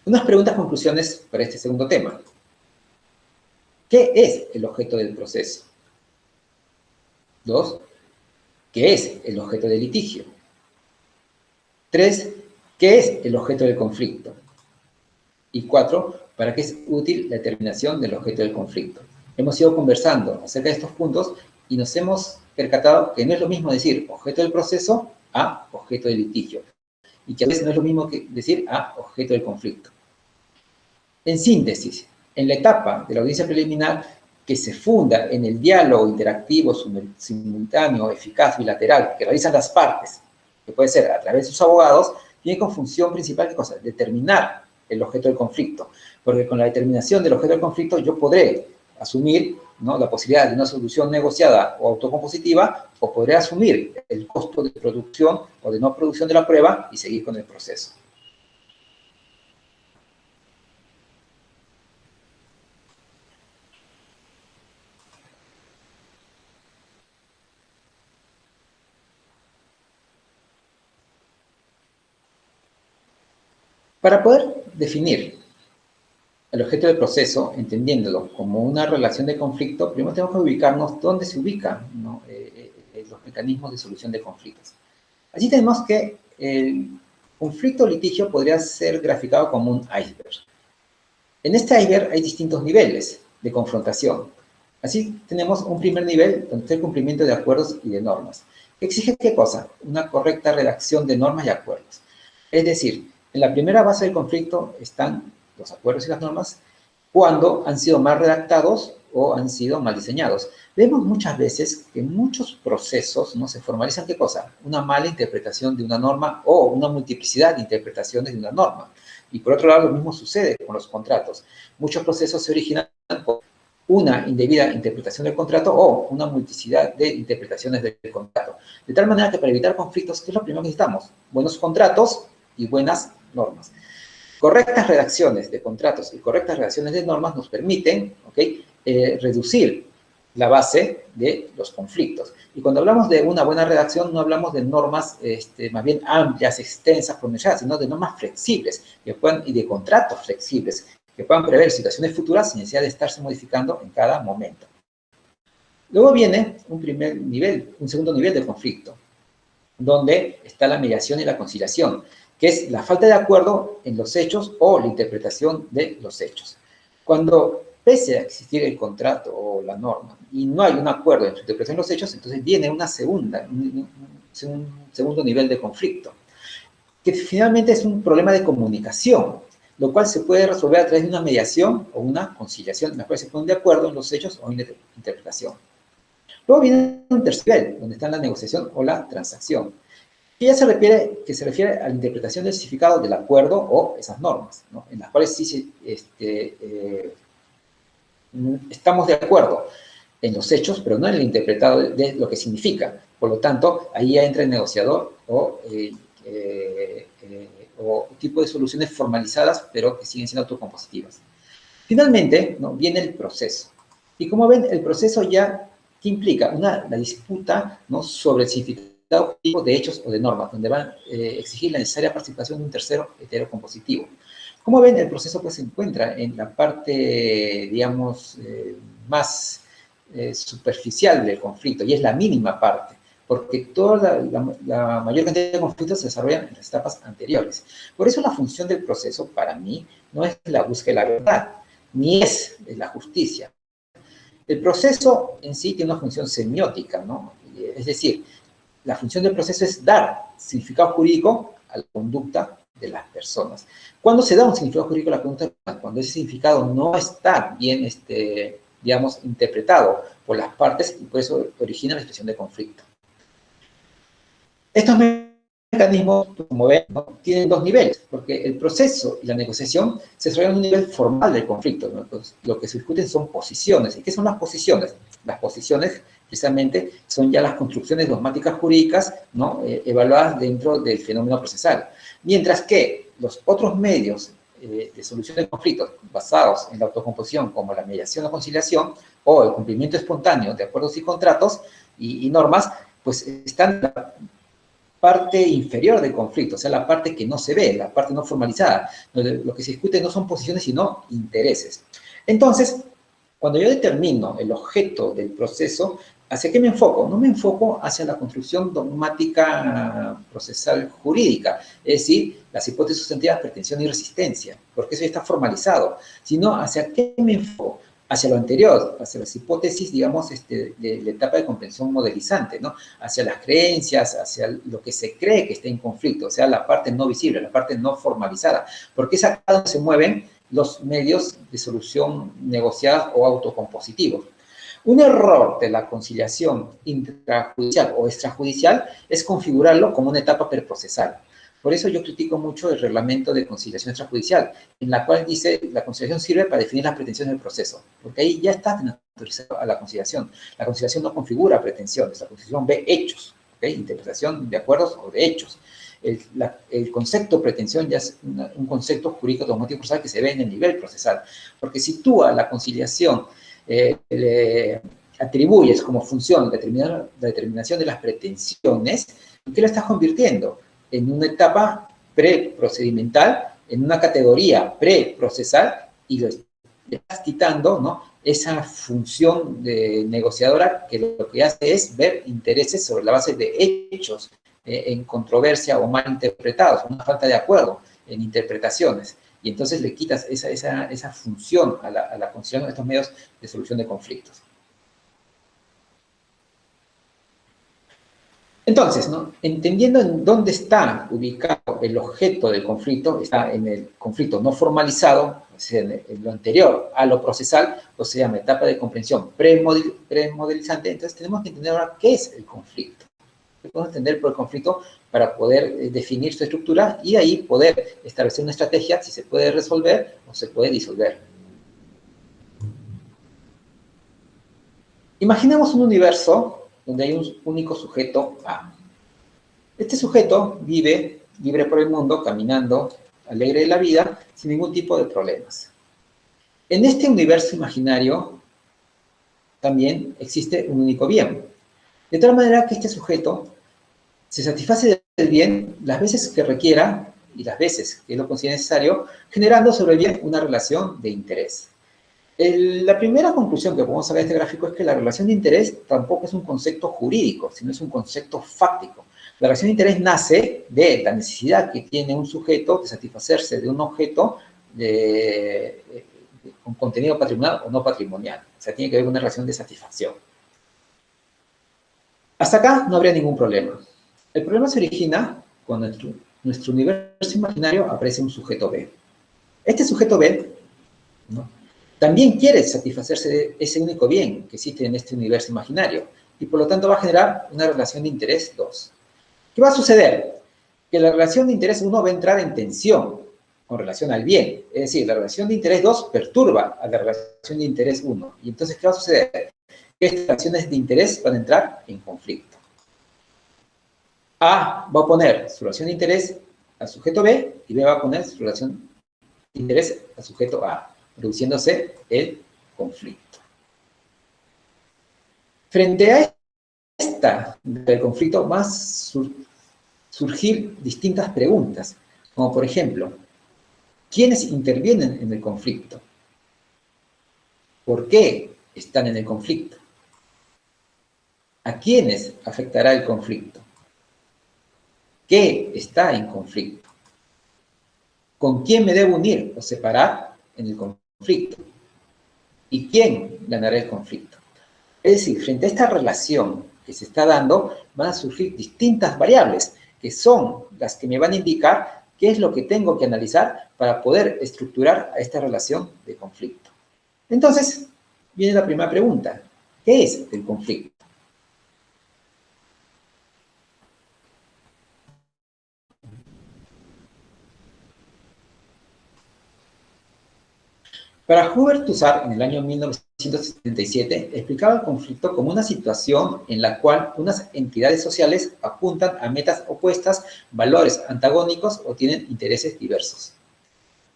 Unas preguntas conclusiones para este segundo tema. ¿Qué es el objeto del proceso? 2. ¿Qué es el objeto del litigio? 3. ¿Qué es el objeto del conflicto? Y 4. ¿Para qué es útil la determinación del objeto del conflicto? Hemos ido conversando acerca de estos puntos y nos hemos percatado que no es lo mismo decir objeto del proceso a objeto del litigio. Y que a veces no es lo mismo que decir a objeto del conflicto. En síntesis, en la etapa de la audiencia preliminar, que se funda en el diálogo interactivo, simultáneo, eficaz, bilateral, que realizan las partes, que puede ser a través de sus abogados, tiene como función principal, ¿qué cosa? Determinar el objeto del conflicto. Porque con la determinación del objeto del conflicto yo podré asumir, ¿no?, la posibilidad de una solución negociada o autocompositiva, o podré asumir el costo de producción o de no producción de la prueba y seguir con el proceso. Para poder definir el objeto del proceso, entendiéndolo como una relación de conflicto, primero tenemos que ubicarnos dónde se ubican, ¿no?, los mecanismos de solución de conflictos. Así tenemos que el conflicto litigio podría ser graficado como un iceberg. En este iceberg hay distintos niveles de confrontación. Así tenemos un primer nivel donde está el cumplimiento de acuerdos y de normas. ¿Exige qué cosa? Una correcta redacción de normas y acuerdos. Es decir, en la primera base del conflicto están los acuerdos y las normas cuando han sido mal redactados o han sido mal diseñados. Vemos muchas veces que muchos procesos no se formalizan, ¿qué cosa? Una mala interpretación de una norma o una multiplicidad de interpretaciones de una norma. Y por otro lado, lo mismo sucede con los contratos. Muchos procesos se originan por una indebida interpretación del contrato o una multiplicidad de interpretaciones del contrato. De tal manera que para evitar conflictos, ¿qué es lo primero que necesitamos? Buenos contratos y buenas normas. Correctas redacciones de contratos y correctas redacciones de normas nos permiten, ¿okay?, reducir la base de los conflictos. Y cuando hablamos de una buena redacción, no hablamos de normas más bien amplias, extensas, pronunciadas, sino de normas flexibles y de contratos flexibles que puedan prever situaciones futuras sin necesidad de estarse modificando en cada momento. Luego viene un segundo nivel de conflicto, donde está la mediación y la conciliación, que es la falta de acuerdo en los hechos o la interpretación de los hechos. Cuando, pese a existir el contrato o la norma, y no hay un acuerdo en su interpretación de los hechos, entonces viene un segundo nivel de conflicto, que finalmente es un problema de comunicación, lo cual se puede resolver a través de una mediación o una conciliación, en la cual se ponen de acuerdo en los hechos o en la interpretación. Luego viene un tercer nivel, donde está la negociación o la transacción, que ya se refiere a la interpretación del significado del acuerdo o esas normas, ¿no?, en las cuales sí estamos de acuerdo en los hechos, pero no en el interpretado de lo que significa. Por lo tanto, ahí ya entra el negociador o o tipo de soluciones formalizadas, pero que siguen siendo autocompositivas. Finalmente, ¿no?, viene el proceso. Y como ven, el proceso ya, ¿qué implica? La disputa, ¿no?, sobre el significado de hechos o de normas, donde van a exigir la necesaria participación de un tercero heterocompositivo. Como ven, el proceso pues se encuentra en la parte, digamos, más superficial del conflicto, y es la mínima parte, porque toda la mayor cantidad de conflictos se desarrollan en las etapas anteriores. Por eso la función del proceso, para mí, no es la búsqueda de la verdad, ni es la justicia. El proceso en sí tiene una función semiótica, ¿no? Es decir, la función del proceso es dar significado jurídico a la conducta de las personas. ¿Cuándo se da un significado jurídico a la conducta? Cuando ese significado no está bien, digamos, interpretado por las partes, y por eso origina la expresión de conflicto. Estos mecanismos, como ven, ¿no?, tienen dos niveles, porque el proceso y la negociación se desarrollan en un nivel formal del conflicto, ¿no? Entonces, lo que se discuten son posiciones. ¿Y qué son las posiciones? Las posiciones, precisamente, son ya las construcciones dogmáticas jurídicas, ¿no?, evaluadas dentro del fenómeno procesal. Mientras que los otros medios de solución de conflictos basados en la autocomposición, como la mediación o conciliación, o el cumplimiento espontáneo de acuerdos y contratos y normas, pues están en la parte inferior del conflicto, o sea, la parte que no se ve, la parte no formalizada, donde lo que se discute no son posiciones, sino intereses. Entonces, cuando yo determino el objeto del proceso, ¿hacia qué me enfoco? No me enfoco hacia la construcción dogmática procesal jurídica, es decir, las hipótesis sustantivas, pretensión y resistencia, porque eso ya está formalizado, sino hacia qué me enfoco, hacia lo anterior, hacia las hipótesis, digamos, de la etapa de comprensión modelizante, ¿no? Hacia las creencias, hacia lo que se cree que está en conflicto, o sea, la parte no visible, la parte no formalizada, porque es acá donde se mueven los medios de solución negociadas o autocompositivos. Un error de la conciliación intrajudicial o extrajudicial es configurarlo como una etapa preprocesal. Por eso yo critico mucho el reglamento de conciliación extrajudicial, en la cual dice la conciliación sirve para definir las pretensiones del proceso, porque ahí ya está naturalizado a la conciliación. La conciliación no configura pretensiones, la conciliación ve hechos, ¿okay?, interpretación de acuerdos o de hechos. El concepto pretensión ya es un concepto jurídico dogmático procesal que se ve en el nivel procesal, porque si tú a la conciliación le atribuyes como función la determinación de las pretensiones, ¿en qué lo estás convirtiendo? En una etapa preprocedimental, en una categoría preprocesal, y le estás quitando, ¿no?, esa función de negociadora que lo que hace es ver intereses sobre la base de hechos en controversia o mal interpretados, una falta de acuerdo en interpretaciones. Y entonces le quitas esa función a la conciliación de estos medios de solución de conflictos. Entonces, ¿no?, entendiendo en dónde está ubicado el objeto del conflicto, está en el conflicto no formalizado, o sea, en lo anterior a lo procesal, o sea, en la etapa de comprensión premodelizante. Entonces tenemos que entender ahora qué es el conflicto. ¿Qué podemos entender por el conflicto para poder definir su estructura y ahí poder establecer una estrategia si se puede resolver o se puede disolver? Imaginemos un universo donde hay un único sujeto A. Este sujeto vive libre por el mundo, caminando, alegre de la vida, sin ningún tipo de problemas. En este universo imaginario también existe un único bien. De tal manera que este sujeto se satisface del bien las veces que requiera y las veces que lo considere necesario, generando sobre el bien una relación de interés. La primera conclusión que podemos sacar de este gráfico es que la relación de interés tampoco es un concepto jurídico, sino es un concepto fáctico. La relación de interés nace de la necesidad que tiene un sujeto de satisfacerse de un objeto con contenido patrimonial o no patrimonial. O sea, tiene que haber una relación de satisfacción. Hasta acá no habría ningún problema. El problema se origina cuando en nuestro universo imaginario aparece un sujeto B. Este sujeto B, ¿no?, también quiere satisfacerse de ese único bien que existe en este universo imaginario y por lo tanto va a generar una relación de interés 2. ¿Qué va a suceder? Que la relación de interés 1 va a entrar en tensión con relación al bien. Es decir, la relación de interés 2 perturba a la relación de interés 1. Y entonces, ¿qué va a suceder? Que estas relaciones de interés van a entrar en conflicto. A va a oponer su relación de interés al sujeto B y B va a poner su relación de interés al sujeto A, produciéndose el conflicto. Frente a del conflicto van a surgir distintas preguntas, como por ejemplo, ¿quiénes intervienen en el conflicto? ¿Por qué están en el conflicto? ¿A quiénes afectará el conflicto? ¿Qué está en conflicto? ¿Con quién me debo unir o separar en el conflicto? ¿Y quién ganará el conflicto? Es decir, frente a esta relación que se está dando, van a surgir distintas variables, que son las que me van a indicar qué es lo que tengo que analizar para poder estructurar a esta relación de conflicto. Entonces, viene la primera pregunta. ¿Qué es el conflicto? Para Hubert Tussar, en el año 1977, explicaba el conflicto como una situación en la cual unas entidades sociales apuntan a metas opuestas, valores antagónicos o tienen intereses diversos.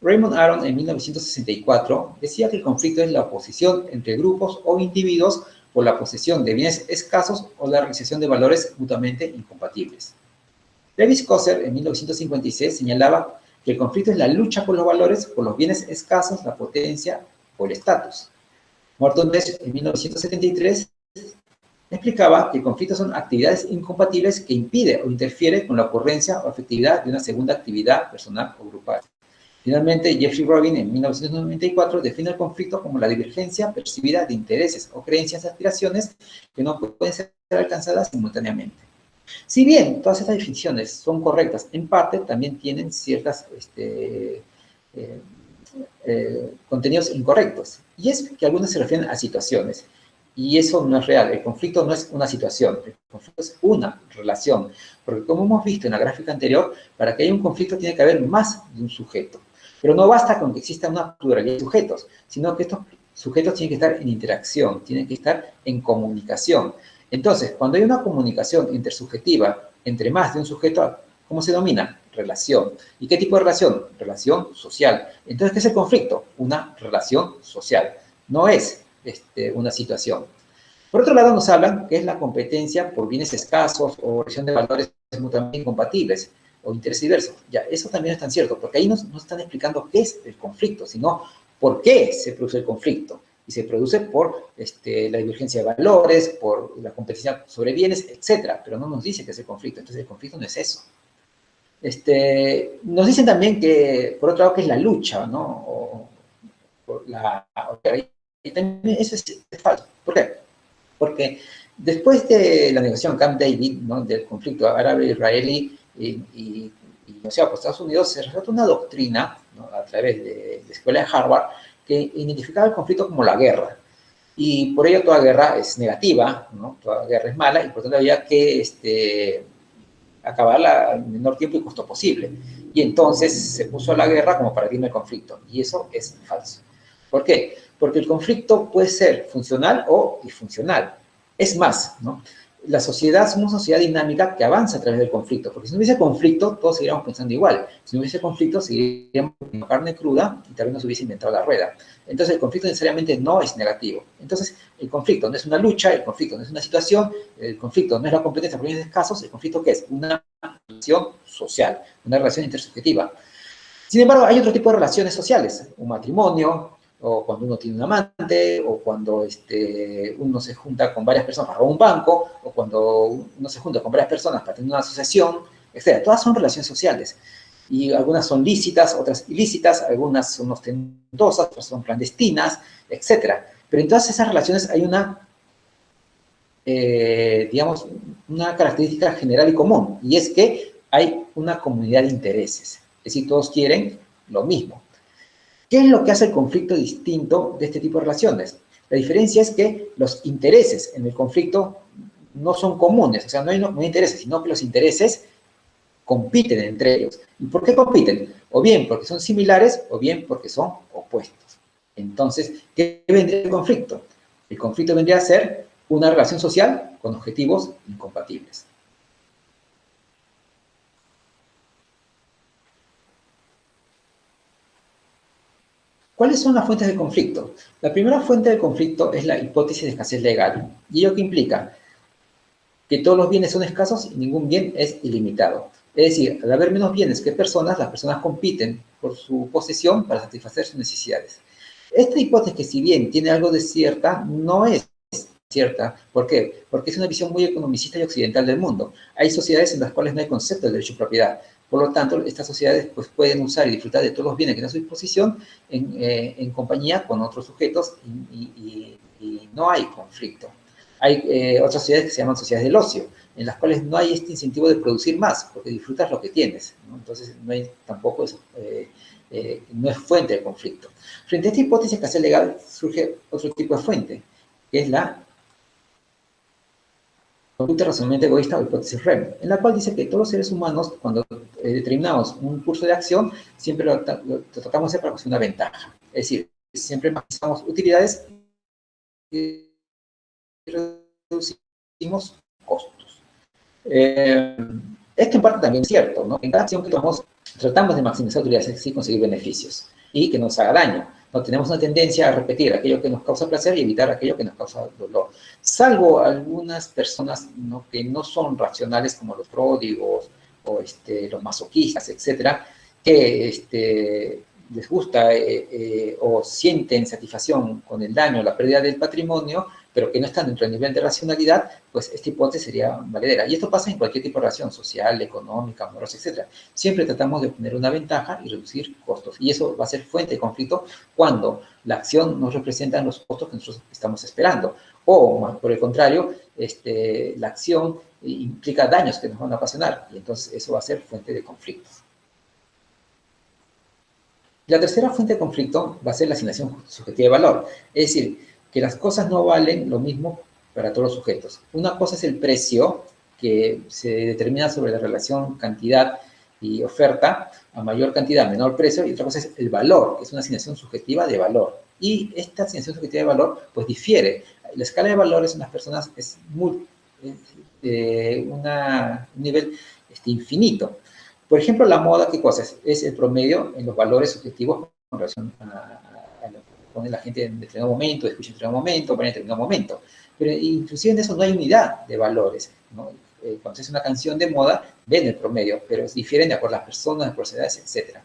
Raymond Aron, en 1964, decía que el conflicto es la oposición entre grupos o individuos por la posesión de bienes escasos o la realización de valores mutuamente incompatibles. David Coser, en 1956, señalaba que el conflicto es la lucha por los valores, por los bienes escasos, la potencia o el estatus. Morton Desch, en 1973, explicaba que el conflicto son actividades incompatibles que impiden o interfieren con la ocurrencia o efectividad de una segunda actividad personal o grupal. Finalmente, Jeffrey Robin, en 1994, define el conflicto como la divergencia percibida de intereses o creencias y aspiraciones que no pueden ser alcanzadas simultáneamente. Si bien todas estas definiciones son correctas, en parte también tienen ciertos contenidos incorrectos. Y es que algunos se refieren a situaciones. Y eso no es real. El conflicto no es una situación. El conflicto es una relación. Porque como hemos visto en la gráfica anterior, para que haya un conflicto tiene que haber más de un sujeto. Pero no basta con que exista una pluralidad de sujetos, sino que estos sujetos tienen que estar en interacción, tienen que estar en comunicación. Entonces, cuando hay una comunicación intersubjetiva entre más de un sujeto, ¿cómo se denomina? Relación. ¿Y qué tipo de relación? Relación social. Entonces, ¿qué es el conflicto? Una relación social. No es una situación. Por otro lado, nos hablan que es la competencia por bienes escasos o relación de valores mutuamente incompatibles o intereses diversos. Ya, eso también es tan cierto, porque ahí no están explicando qué es el conflicto, sino por qué se produce el conflicto. Y se produce por la divergencia de valores, por la competencia sobre bienes, etc. Pero no nos dice qué es el conflicto. Entonces, el conflicto no es eso. Nos dicen también que, por otro lado, que es la lucha, ¿no? Y también eso es falso. ¿Por qué? Porque después de la negociación Camp David, ¿no? Del conflicto árabe-israelí y negociado por Estados Unidos, se resaltó una doctrina, ¿no? A través de la escuela de Harvard que identificaba el conflicto como la guerra. Y por ello toda guerra es negativa, ¿no? Toda guerra es mala, y por tanto había que acabarla en el menor tiempo y costo posible. Y entonces se puso a la guerra como paradigma de conflicto, y eso es falso. ¿Por qué? Porque el conflicto puede ser funcional o disfuncional. Es más, ¿no? La sociedad es una sociedad dinámica que avanza a través del conflicto, porque si no hubiese conflicto, todos seguiríamos pensando igual. Si no hubiese conflicto, seguiríamos con carne cruda y tal vez no se hubiese inventado la rueda. Entonces, el conflicto necesariamente no es negativo. Entonces, el conflicto no es una lucha, el conflicto no es una situación, el conflicto no es la competencia por bienes escasos, el conflicto ¿qué es? Una relación social, una relación intersubjetiva. Sin embargo, hay otro tipo de relaciones sociales, un matrimonio, o cuando uno tiene un amante, o cuando uno se junta con varias personas para robar un banco, o cuando uno se junta con varias personas para tener una asociación, etc. Todas son relaciones sociales. Y algunas son lícitas, otras ilícitas, algunas son ostentosas, otras son clandestinas, etc. Pero en todas esas relaciones hay una, digamos, una característica general y común, y es que hay una comunidad de intereses. Es decir, todos quieren lo mismo. ¿Qué es lo que hace el conflicto distinto de este tipo de relaciones? La diferencia es que los intereses en el conflicto no son comunes, o sea, no hay intereses, sino que los intereses compiten entre ellos. ¿Y por qué compiten? O bien porque son similares, o bien porque son opuestos. Entonces, ¿qué vendría el conflicto? El conflicto vendría a ser una relación social con objetivos incompatibles. ¿Cuáles son las fuentes de conflicto? La primera fuente de conflicto es la hipótesis de escasez legal. ¿Y ello qué implica? Que todos los bienes son escasos y ningún bien es ilimitado. Es decir, al haber menos bienes que personas, las personas compiten por su posesión para satisfacer sus necesidades. Esta hipótesis, que si bien tiene algo de cierta, no es cierta. ¿Por qué? Porque es una visión muy economicista y occidental del mundo. Hay sociedades en las cuales no hay concepto de derecho de propiedad. Por lo tanto, estas sociedades pues, pueden usar y disfrutar de todos los bienes que tienen a su disposición en compañía con otros sujetos y no hay conflicto. Hay otras sociedades que se llaman sociedades del ocio, en las cuales no hay este incentivo de producir más, porque disfrutas lo que tienes, ¿no? Entonces, no hay tampoco eso, no es fuente de conflicto. Frente a esta hipótesis de escasez legal surge otro tipo de fuente, que es la conducta racionalmente egoísta o hipótesis REM, en la cual dice que todos los seres humanos, cuando determinamos un curso de acción, siempre lo tratamos de hacer para conseguir una ventaja. Es decir, siempre maximizamos utilidades y reducimos costos. Esto en parte también es cierto, ¿no? En cada acción que tomamos tratamos de maximizar utilidades y así conseguir beneficios y que nos haga daño. No tenemos una tendencia a repetir aquello que nos causa placer y evitar aquello que nos causa dolor. Salvo algunas personas, ¿no?, que no son racionales, como los pródigos o los masoquistas, etcétera, que les gusta o sienten satisfacción con el daño o la pérdida del patrimonio, pero que no están dentro del nivel de racionalidad, pues esta hipótesis sería valedera. Y esto pasa en cualquier tipo de relación social, económica, amorosa, etc. Siempre tratamos de obtener una ventaja y reducir costos. Y eso va a ser fuente de conflicto cuando la acción no representa los costos que nosotros estamos esperando. O, por el contrario, la acción implica daños que nos van a ocasionar. Y entonces eso va a ser fuente de conflictos. La tercera fuente de conflicto va a ser la asignación subjetiva de valor. Es decir, que las cosas no valen lo mismo para todos los sujetos. Una cosa es el precio, que se determina sobre la relación cantidad y oferta, a mayor cantidad, menor precio, y otra cosa es el valor, que es una asignación subjetiva de valor. Y esta asignación subjetiva de valor, pues difiere. La escala de valores en las personas es un nivel infinito. Por ejemplo, la moda, ¿qué cosa es? Es el promedio en los valores subjetivos con relación a lo que pone la gente en determinado momento, escucha en determinado momento, pone en determinado momento. Pero inclusive en eso no hay unidad de valores, ¿no? Cuando se hace una canción de moda, ven el promedio, pero difieren de acuerdo a las personas, las propiedades, etc.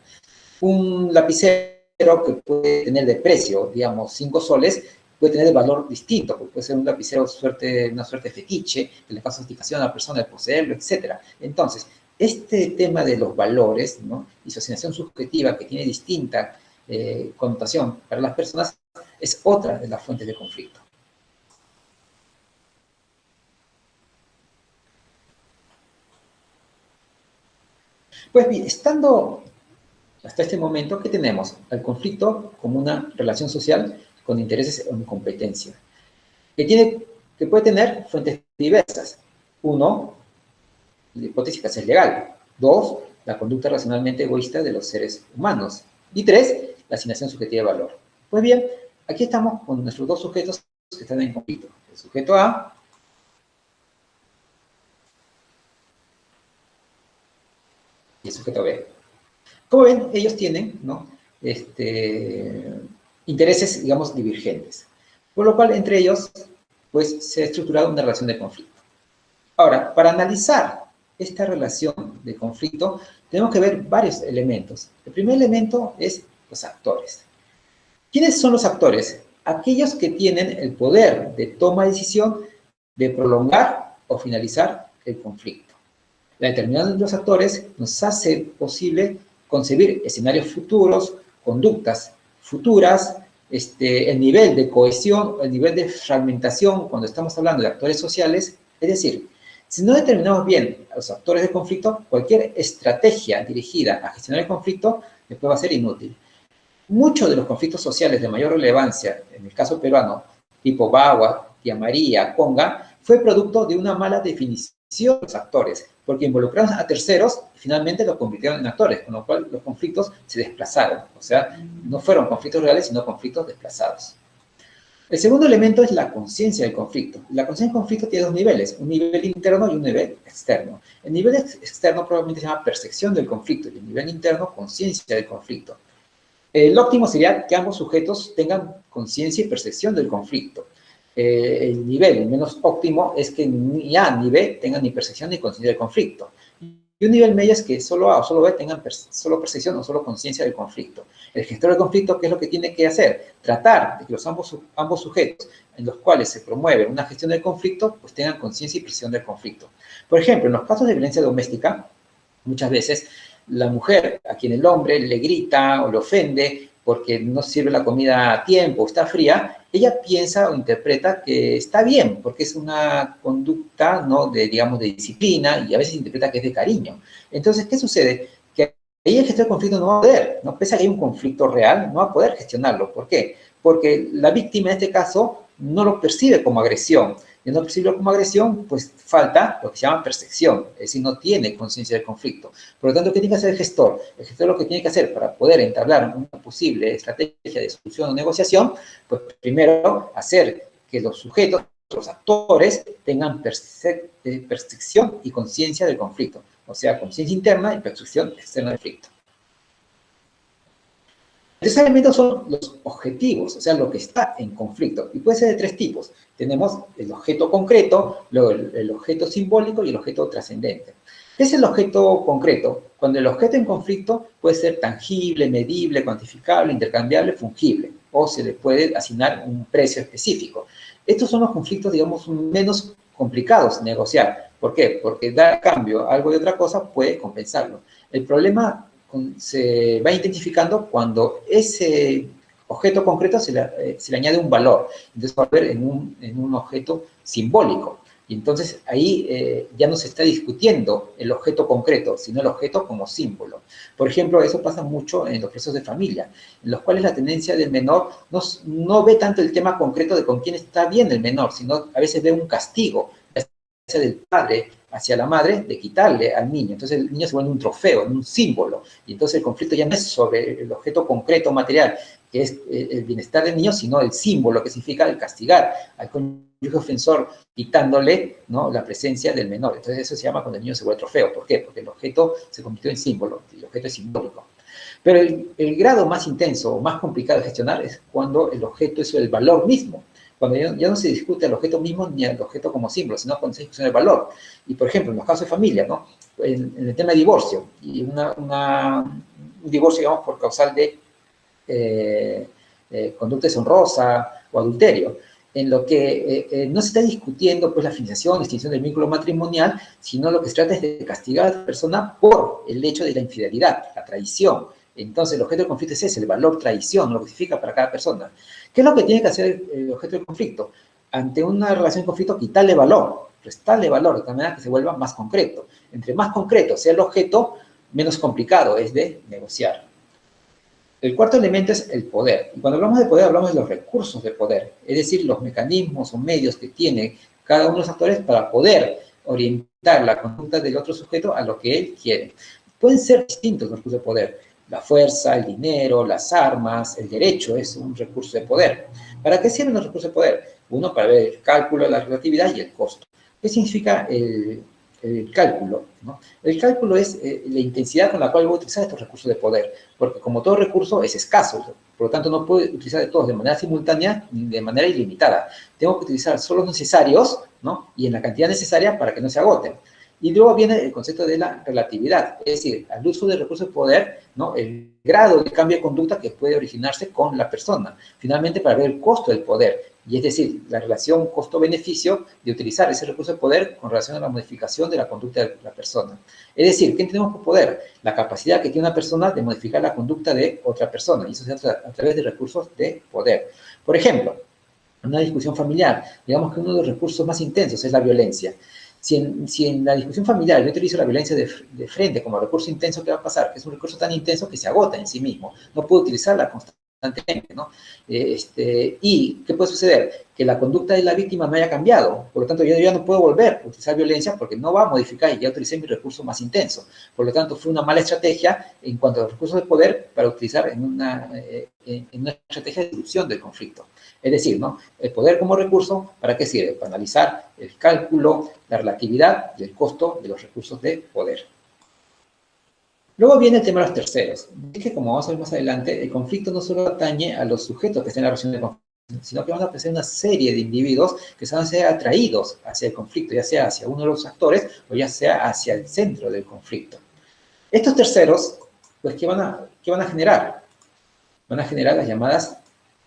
Un lapicero que puede tener de precio, digamos, 5 soles, puede tener el valor distinto, porque puede ser un lapicero una suerte fetiche, que le causa satisfacción a la persona de poseerlo, etc. Entonces, este tema de los valores, ¿no?, y su asignación subjetiva, que tiene distinta connotación para las personas, es otra de las fuentes de conflicto. Pues bien, estando hasta este momento, ¿qué tenemos? Al conflicto como una relación social con intereses en competencia, que puede tener fuentes diversas. Uno, la hipótesis que es legal. Dos, la conducta racionalmente egoísta de los seres humanos. Y tres, la asignación subjetiva de valor. Pues bien, aquí estamos con nuestros dos sujetos que están en conflicto. El sujeto A y el sujeto B. Como ven, ellos tienen, ¿no?, intereses, digamos, divergentes. Por lo cual, entre ellos, pues, se ha estructurado una relación de conflicto. Ahora, para analizar esta relación de conflicto, tenemos que ver varios elementos. El primer elemento es los actores. ¿Quiénes son los actores? Aquellos que tienen el poder de toma de decisión de prolongar o finalizar el conflicto. La determinación de los actores nos hace posible concebir escenarios futuros, conductas futuras, el nivel de cohesión, el nivel de fragmentación cuando estamos hablando de actores sociales. Es decir, si no determinamos bien a los actores de conflicto, cualquier estrategia dirigida a gestionar el conflicto después va a ser inútil. Muchos de los conflictos sociales de mayor relevancia, en el caso peruano, tipo Bagua, Tía María, Conga, fue producto de una mala definición de los actores, porque involucraron a terceros y finalmente los convirtieron en actores, con lo cual los conflictos se desplazaron. O sea, no fueron conflictos reales, sino conflictos desplazados. El segundo elemento es la conciencia del conflicto. La conciencia del conflicto tiene dos niveles, un nivel interno y un nivel externo. El nivel externo probablemente se llama percepción del conflicto y el nivel interno, conciencia del conflicto. El óptimo sería que ambos sujetos tengan conciencia y percepción del conflicto. El nivel menos óptimo es que ni A ni B tengan ni percepción ni conciencia del conflicto. Y un nivel medio es que solo A o solo B tengan solo percepción o solo conciencia del conflicto. El gestor del conflicto, ¿qué es lo que tiene que hacer? Tratar de que ambos sujetos en los cuales se promueve una gestión del conflicto, pues tengan conciencia y percepción del conflicto. Por ejemplo, en los casos de violencia doméstica, muchas veces la mujer a quien el hombre le grita o le ofende porque no sirve la comida a tiempo o está fría, ella piensa o interpreta que está bien, porque es una conducta, ¿no?, de, digamos, de disciplina, y a veces interpreta que es de cariño. Entonces, ¿qué sucede? Que ahí el gestor del conflicto no va a poder, ¿no? Pese a que hay un conflicto real, no va a poder gestionarlo. ¿Por qué? Porque la víctima en este caso no lo percibe como agresión. Y no percibirlo como agresión, pues falta lo que se llama percepción, es decir, no tiene conciencia del conflicto. Por lo tanto, ¿qué tiene que hacer el gestor? El gestor lo que tiene que hacer para poder entablar una posible estrategia de solución o negociación, pues primero hacer que los sujetos, los actores, tengan percepción y conciencia del conflicto, o sea, conciencia interna y percepción externa del conflicto. El tercer elemento son los objetivos, o sea, lo que está en conflicto, y puede ser de tres tipos. Tenemos el objeto concreto, luego el objeto simbólico y el objeto trascendente. ¿Qué es el objeto concreto? Cuando el objeto en conflicto puede ser tangible, medible, cuantificable, intercambiable, fungible, o se le puede asignar un precio específico. Estos son los conflictos, digamos, menos complicados de negociar. ¿Por qué? Porque dar cambio a algo de otra cosa puede compensarlo. El problema se va identificando cuando ese objeto concreto se le añade un valor. Entonces va a ver en un objeto simbólico. Y entonces ahí ya no se está discutiendo el objeto concreto, sino el objeto como símbolo. Por ejemplo, eso pasa mucho en los procesos de familia, en los cuales la tendencia del menor no ve tanto el tema concreto de con quién está bien el menor, sino a veces ve un castigo, ya sea del padre hacia la madre, de quitarle al niño. Entonces el niño se vuelve un trofeo, un símbolo. Y entonces el conflicto ya no es sobre el objeto concreto, material, que es el bienestar del niño, sino el símbolo, que significa el castigar al cónyuge ofensor, quitándole, ¿no?, la presencia del menor. Entonces eso se llama cuando el niño se vuelve trofeo. ¿Por qué? Porque el objeto se convirtió en símbolo, el objeto es simbólico. Pero el grado más intenso o más complicado de gestionar es cuando el objeto es el valor mismo. Cuando ya no se discute el objeto mismo ni el objeto como símbolo, sino cuando se discute el valor. Y, por ejemplo, en los casos de familia, ¿no?, en el tema de divorcio, y un divorcio, digamos, por causal de conducta deshonrosa o adulterio, en lo que no se está discutiendo, pues, la finalización, la extinción del vínculo matrimonial, sino lo que se trata es de castigar a la persona por el hecho de la infidelidad, la traición. Entonces, el objeto del conflicto es ese, el valor traición, lo que significa para cada persona. ¿Qué es lo que tiene que hacer el objeto del conflicto? Ante una relación de conflicto, quitarle valor, restarle valor, de tal manera que se vuelva más concreto. Entre más concreto sea el objeto, menos complicado es de negociar. El cuarto elemento es el poder. Y cuando hablamos de poder, hablamos de los recursos de poder, es decir, los mecanismos o medios que tiene cada uno de los actores para poder orientar la conducta del otro sujeto a lo que él quiere. Pueden ser distintos los recursos de poder. La fuerza, el dinero, las armas, el derecho es un recurso de poder. ¿Para qué sirven los recursos de poder? Uno, para ver el cálculo, la relatividad y el costo. ¿Qué significa el cálculo, ¿no? El cálculo es la intensidad con la cual voy a utilizar estos recursos de poder, porque como todo recurso es escaso, por lo tanto no puedo utilizar de todos de manera simultánea ni de manera ilimitada. Tengo que utilizar solo los necesarios, ¿no?, y en la cantidad necesaria para que no se agoten. Y luego viene el concepto de la relatividad, es decir, al uso del recurso de poder, ¿no?, el grado de cambio de conducta que puede originarse con la persona. Finalmente, para ver el costo del poder, y es decir, la relación costo-beneficio de utilizar ese recurso de poder con relación a la modificación de la conducta de la persona. Es decir, ¿qué entendemos por poder? La capacidad que tiene una persona de modificar la conducta de otra persona, y eso se hace a través de recursos de poder. Por ejemplo, en una discusión familiar, digamos que uno de los recursos más intensos es la violencia. Si en la discusión familiar yo utilizo la violencia de frente como recurso intenso, ¿qué va a pasar? Que es un recurso tan intenso que se agota en sí mismo. No puedo utilizarla constantemente, ¿no? ¿Y qué puede suceder? Que la conducta de la víctima no haya cambiado. Por lo tanto, yo ya no puedo volver a utilizar violencia porque no va a modificar y ya utilicé mi recurso más intenso. Por lo tanto, fue una mala estrategia en cuanto a los recursos de poder para utilizar en una estrategia de solución del conflicto. Es decir, ¿no?, el poder como recurso, ¿para qué sirve? Para analizar el cálculo, la relatividad y el costo de los recursos de poder. Luego viene el tema de los terceros. Dije, como vamos a ver más adelante, el conflicto no solo atañe a los sujetos que están en la relación de conflicto, sino que van a aparecer una serie de individuos que se van a ser atraídos hacia el conflicto, ya sea hacia uno de los actores o ya sea hacia el centro del conflicto. Estos terceros, pues, qué van a generar? Van a generar las llamadas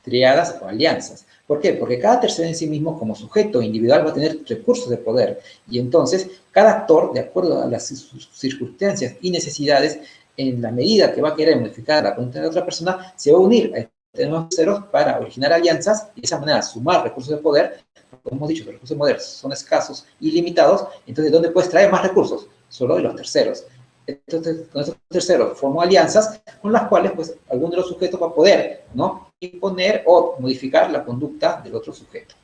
triadas o alianzas. ¿Por qué? Porque cada tercero en sí mismo, como sujeto individual, va a tener recursos de poder. Y entonces, cada actor, de acuerdo a las circunstancias y necesidades, en la medida que va a querer modificar la conducta de otra persona, se va a unir a estos nuevos terceros para originar alianzas y de esa manera sumar recursos de poder. Como hemos dicho, los recursos de poder son escasos y limitados. Entonces, ¿dónde puedes traer más recursos? Solo de los terceros. Entonces, con estos terceros formo alianzas con las cuales, pues, alguno de los sujetos va a poder, ¿no?, imponer o modificar la conducta del otro sujeto.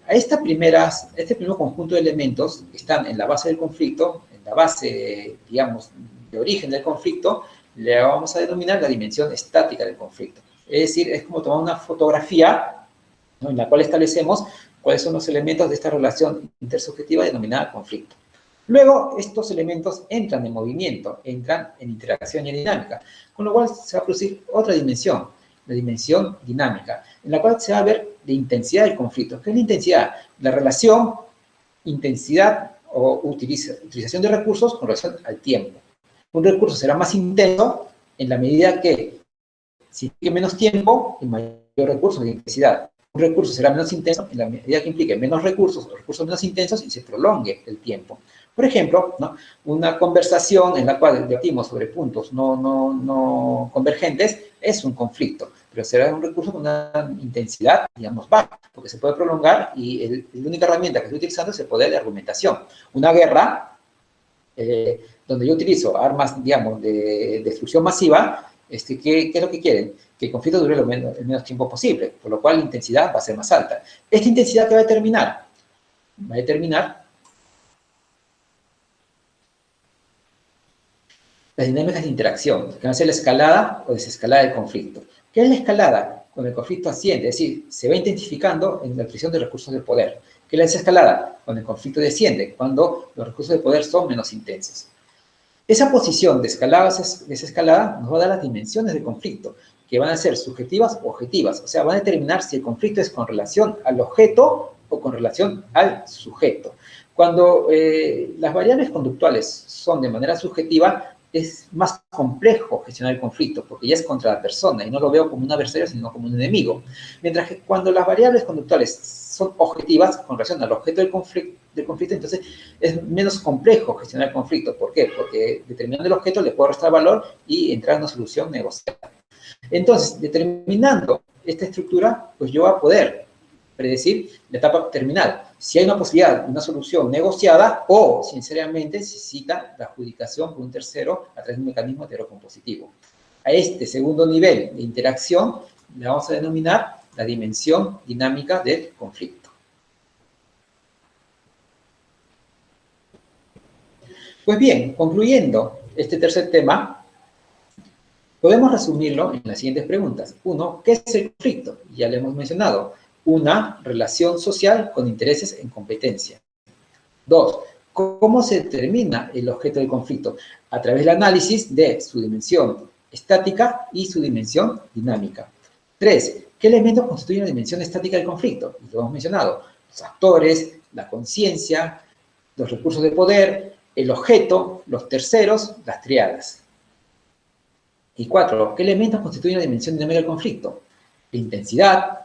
A este primer conjunto de elementos que están en la base del conflicto, en la base, digamos, de origen del conflicto, le vamos a denominar la dimensión estática del conflicto. Es decir, es como tomar una fotografía, ¿no?, en la cual establecemos cuáles son los elementos de esta relación intersubjetiva denominada conflicto. Luego, estos elementos entran en movimiento, entran en interacción y en dinámica, con lo cual se va a producir otra dimensión, la dimensión dinámica, en la cual se va a ver la intensidad del conflicto. ¿Qué es la intensidad? La relación, intensidad o utilización de recursos con relación al tiempo. Un recurso será más intenso en la medida que, si tiene menos tiempo, y mayor recurso de intensidad. Un recurso será menos intenso en la medida que implique menos recursos o recursos menos intensos y se prolongue el tiempo. Por ejemplo, ¿no?, una conversación en la cual debatimos sobre puntos no convergentes es un conflicto, pero será un recurso con una intensidad, digamos, baja, porque se puede prolongar y la única herramienta que estoy utilizando es el poder de argumentación. Una guerra, donde yo utilizo armas, digamos, de destrucción masiva, ¿qué es lo que quieren? Que el conflicto dure el menos tiempo posible, por lo cual la intensidad va a ser más alta. ¿Esta intensidad qué va a determinar? Va a determinar las dinámicas de interacción, que van a ser la escalada o desescalada del conflicto. ¿Qué es la escalada? Cuando el conflicto asciende, es decir, se va intensificando en la utilización de recursos de poder. ¿Qué es la desescalada? Cuando el conflicto desciende, cuando los recursos de poder son menos intensos. Esa posición de escalada o desescalada nos va a dar las dimensiones del conflicto, que van a ser subjetivas o objetivas, o sea, van a determinar si el conflicto es con relación al objeto o con relación al sujeto. Cuando las variables conductuales son de manera subjetiva, es más complejo gestionar el conflicto, porque ya es contra la persona, y no lo veo como un adversario, sino como un enemigo. Mientras que cuando las variables conductuales son objetivas con relación al objeto del conflicto, entonces es menos complejo gestionar el conflicto. ¿Por qué? Porque determinando el objeto le puedo restar valor y entrar en una solución negociada. Entonces, determinando esta estructura, pues yo voy a poder predecir la etapa terminal. Si hay una posibilidad de una solución negociada o, sinceramente, necesita la adjudicación por un tercero a través de un mecanismo heterocompositivo. A este segundo nivel de interacción le vamos a denominar la dimensión dinámica del conflicto. Pues bien, concluyendo este tercer tema, podemos resumirlo en las siguientes preguntas. 1. ¿Qué es el conflicto? Ya lo hemos mencionado. Una relación social con intereses en competencia. 2. ¿Cómo se determina el objeto del conflicto? A través del análisis de su dimensión estática y su dimensión dinámica. 3. ¿Qué elementos constituyen la dimensión estática del conflicto? Lo hemos mencionado. Los actores, la conciencia, los recursos de poder, el objeto, los terceros, las triadas. Y 4. ¿Qué elementos constituyen la dimensión dinámica del conflicto? La intensidad,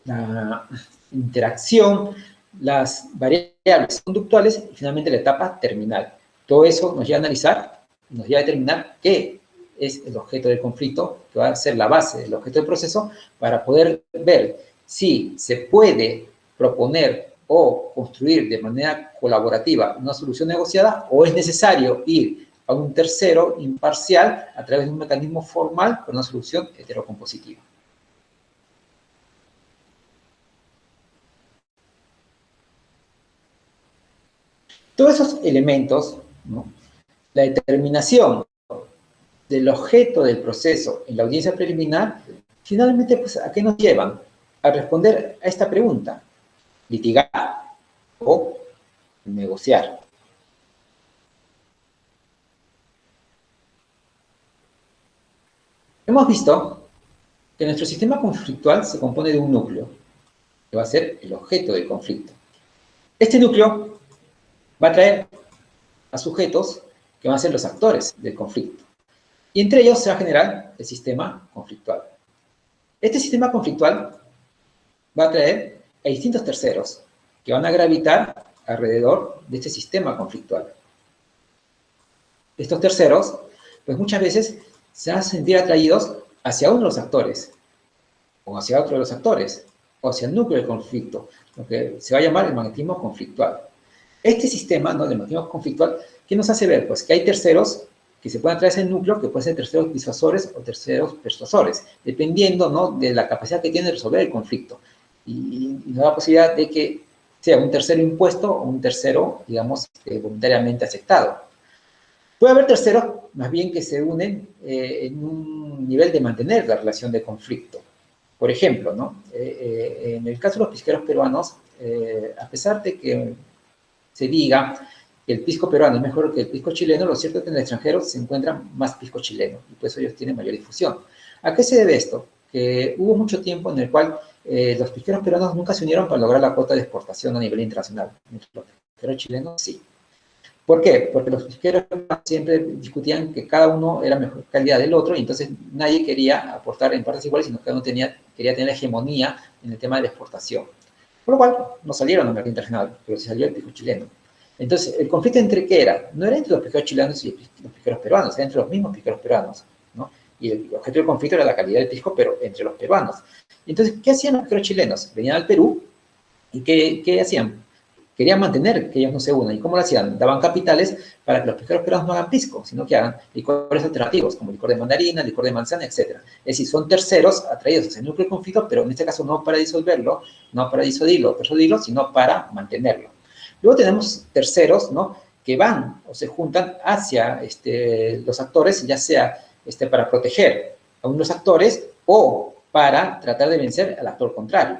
la interacción, las variables conductuales y finalmente la etapa terminal. Todo eso nos lleva a analizar, nos lleva a determinar qué es el objeto del conflicto, que va a ser la base del objeto del proceso, para poder ver si se puede proponer o construir de manera colaborativa una solución negociada o es necesario ir a un tercero imparcial a través de un mecanismo formal para una solución heterocompositiva. Todos esos elementos, ¿no?, la determinación del objeto del proceso en la audiencia preliminar, finalmente, pues, ¿a qué nos llevan? A responder a esta pregunta: litigar o negociar. Hemos visto que nuestro sistema conflictual se compone de un núcleo, que va a ser el objeto del conflicto. Este núcleo va a traer a sujetos que van a ser los actores del conflicto. Y entre ellos se va a generar el sistema conflictual. Este sistema conflictual va a traer a distintos terceros que van a gravitar alrededor de este sistema conflictual. Estos terceros, pues muchas veces se van a sentir atraídos hacia uno de los actores, o hacia otro de los actores, o hacia el núcleo del conflicto, lo que se va a llamar el magnetismo conflictual. Este sistema, ¿no?, del magnetismo conflictual, ¿qué nos hace ver? Pues que hay terceros que se pueden atraer al núcleo, que pueden ser terceros disuasores o terceros persuasores, dependiendo, ¿no?, de la capacidad que tiene de resolver el conflicto. Y nos da la posibilidad de que sea un tercero impuesto o un tercero, digamos, voluntariamente aceptado. Puede haber terceros, más bien, que se unen en un nivel de mantener la relación de conflicto. Por ejemplo, ¿no?, en el caso de los pisqueros peruanos, a pesar de que se diga que el pisco peruano es mejor que el pisco chileno, lo cierto es que en el extranjero se encuentra más pisco chileno, y por eso ellos tienen mayor difusión. ¿A qué se debe esto? Que hubo mucho tiempo en el cual los pisqueros peruanos nunca se unieron para lograr la cuota de exportación a nivel internacional. Los pisqueros chilenos sí. ¿Por qué? Porque los pisqueros siempre discutían que cada uno era mejor calidad del otro, y entonces nadie quería aportar en partes iguales, sino que cada uno quería tener hegemonía en el tema de la exportación. Por lo cual, no salieron al mercado internacional, pero se salió el pisco chileno. Entonces, ¿el conflicto entre qué era? No era entre los pisqueros chilenos y los pisqueros peruanos, era entre los mismos pisqueros peruanos, ¿no? Y el objeto del conflicto era la calidad del pisco, pero entre los peruanos. Entonces, ¿qué hacían los pisqueros chilenos? Venían al Perú, ¿y qué hacían? Querían mantener que ellos no se unan. ¿Y cómo lo hacían? Daban capitales para que los pisqueros peruanos no hagan pisco, sino que hagan licores alternativos, como licor de mandarina, licor de manzana, etc. Es decir, son terceros atraídos hacia el núcleo del conflicto, pero en este caso no para disolverlo, no para disuadirlo, persuadirlo, sino para mantenerlo. Luego tenemos terceros, ¿no?, que van o se juntan hacia los actores, ya sea para proteger a unos actores o para tratar de vencer al actor contrario.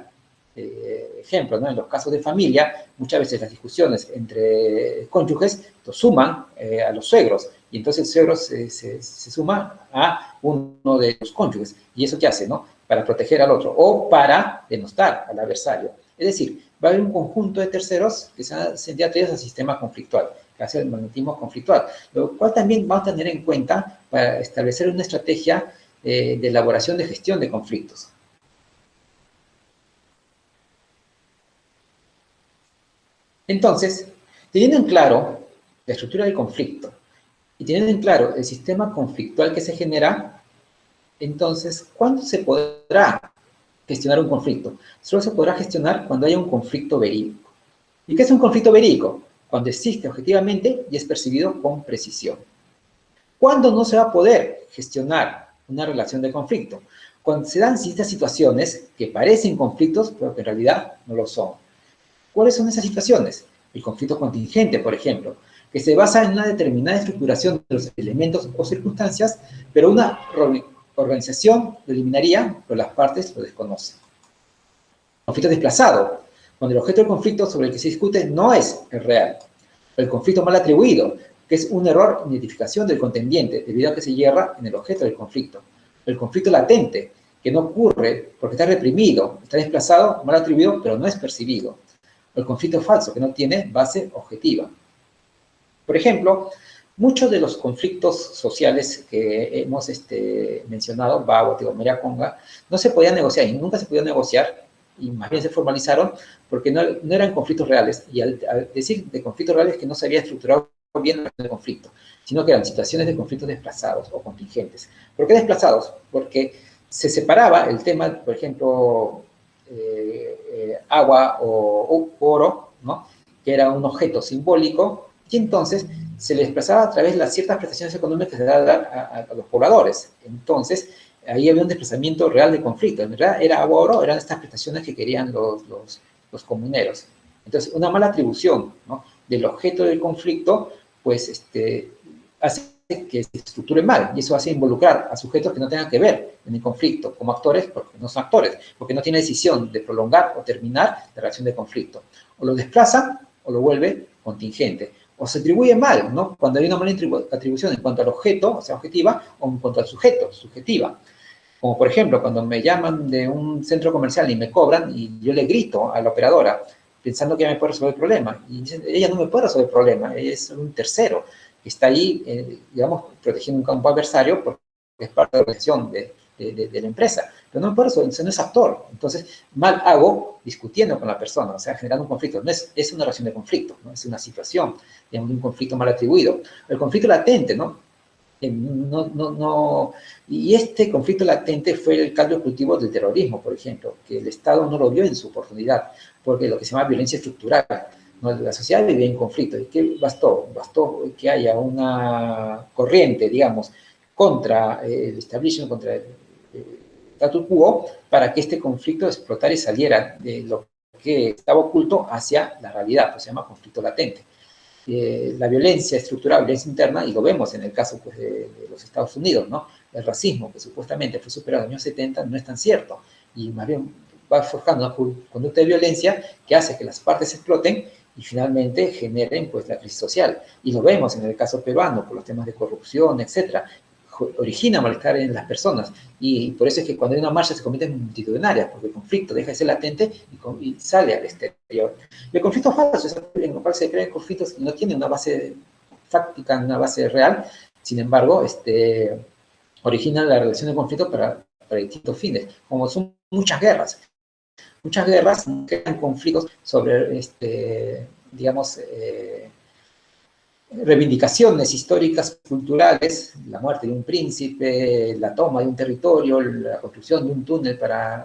Ejemplo, ¿no?, en los casos de familia, muchas veces las discusiones entre cónyuges suman a los suegros, y entonces el suegro se suma a uno de los cónyuges. ¿Y eso qué hace, no? Para proteger al otro, o para denostar al adversario. Es decir, va a haber un conjunto de terceros que se van a sentir atraídos al sistema conflictual, que hace el magnetismo conflictual, lo cual también vamos a tener en cuenta para establecer una estrategia de elaboración de gestión de conflictos. Entonces, teniendo en claro la estructura del conflicto y teniendo en claro el sistema conflictual que se genera, entonces, ¿cuándo se podrá gestionar un conflicto? Solo se podrá gestionar cuando haya un conflicto verídico. ¿Y qué es un conflicto verídico? Cuando existe objetivamente y es percibido con precisión. ¿Cuándo no se va a poder gestionar una relación de conflicto? Cuando se dan ciertas situaciones que parecen conflictos, pero que en realidad no lo son. ¿Cuáles son esas situaciones? El conflicto contingente, por ejemplo, que se basa en una determinada estructuración de los elementos o circunstancias, pero una organización lo eliminaría, pero las partes lo desconocen. Conflicto desplazado, cuando el objeto del conflicto sobre el que se discute no es el real. El conflicto mal atribuido, que es un error en identificación del contendiente, debido a que se hierra en el objeto del conflicto. El conflicto latente, que no ocurre porque está reprimido, está desplazado, mal atribuido, pero no es percibido. El conflicto falso, que no tiene base objetiva. Por ejemplo, muchos de los conflictos sociales que hemos mencionado, Bagua, Tigomira, Conga, no se podían negociar y nunca se podían negociar, y más bien se formalizaron porque no eran conflictos reales. Y al decir de conflictos reales, que no se había estructurado bien el conflicto, sino que eran situaciones de conflictos desplazados o contingentes. ¿Por qué desplazados? Porque se separaba el tema, por ejemplo, agua o oro, ¿no?, que era un objeto simbólico, y entonces se le desplazaba a través de las ciertas prestaciones económicas que se daban a los pobladores. Entonces, ahí había un desplazamiento real de conflicto. En realidad era agua o oro, eran estas prestaciones que querían los comuneros. Entonces, una mala atribución, ¿no?, del objeto del conflicto, pues hace que se estructure mal, y eso hace involucrar a sujetos que no tengan que ver en el conflicto como actores, porque no son actores, porque no tienen decisión de prolongar o terminar la relación de conflicto. O lo desplaza o lo vuelve contingente. O se atribuye mal, ¿no?, cuando hay una mala atribución en cuanto al objeto, o sea, objetiva, o en cuanto al sujeto, subjetiva. Como por ejemplo, cuando me llaman de un centro comercial y me cobran y yo le grito a la operadora pensando que ella me puede resolver el problema. Y dicen, ella no me puede resolver el problema, ella es un tercero que está ahí, digamos, protegiendo un campo adversario porque es parte de la organización de la empresa. Pero no me puede resolver, no es actor. Entonces, mal hago discutiendo con la persona, o sea, generando un conflicto. No es una relación de conflicto, ¿no? Es una situación, digamos, de un conflicto mal atribuido. El conflicto latente, ¿no? Y este conflicto latente fue el caldo cultivo del terrorismo, por ejemplo, que el Estado no lo vio en su oportunidad, porque lo que se llama violencia estructural, ¿no? La sociedad vivía en conflicto. ¿Y qué bastó? Bastó que haya una corriente, digamos, contra el establishment, contra el statu quo, para que este conflicto explotara y saliera de lo que estaba oculto hacia la realidad, pues se llama conflicto latente. La violencia estructural, violencia interna, y lo vemos en el caso pues, de los Estados Unidos, ¿no? El racismo, que supuestamente fue superado en los años 70, no es tan cierto, y más bien va forjando una conducta de violencia que hace que las partes exploten y finalmente generen pues, la crisis social. Y lo vemos en el caso peruano, por los temas de corrupción, etcétera, origina malestar en las personas. Y por eso es que cuando hay una marcha se convierte en multitudinaria, porque el conflicto deja de ser latente y sale al exterior. Y el conflicto falso es en lo cual se crean conflictos que no tienen una base fáctica, una base real, sin embargo, origina la relación de conflicto para distintos fines, como son muchas guerras. Muchas guerras crean conflictos sobre, digamos, reivindicaciones históricas, culturales, la muerte de un príncipe, la toma de un territorio, la construcción de un túnel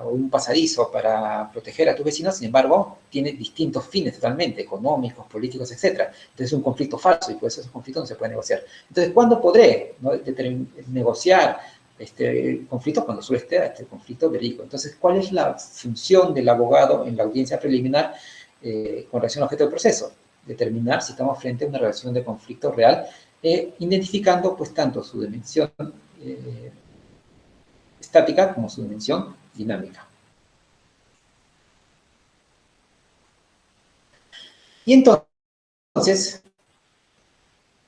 o un pasadizo para proteger a tus vecinos, sin embargo, tiene distintos fines totalmente, económicos, políticos, etc. Entonces es un conflicto falso y por eso esos conflictos no se pueden negociar. Entonces, ¿cuándo podré negociar conflictos? Cuando suele estar este conflicto verídico. Entonces, ¿cuál es la función del abogado en la audiencia preliminar con relación al objeto del proceso? Determinar si estamos frente a una relación de conflicto real, identificando pues tanto su dimensión estática como su dimensión dinámica. Y entonces,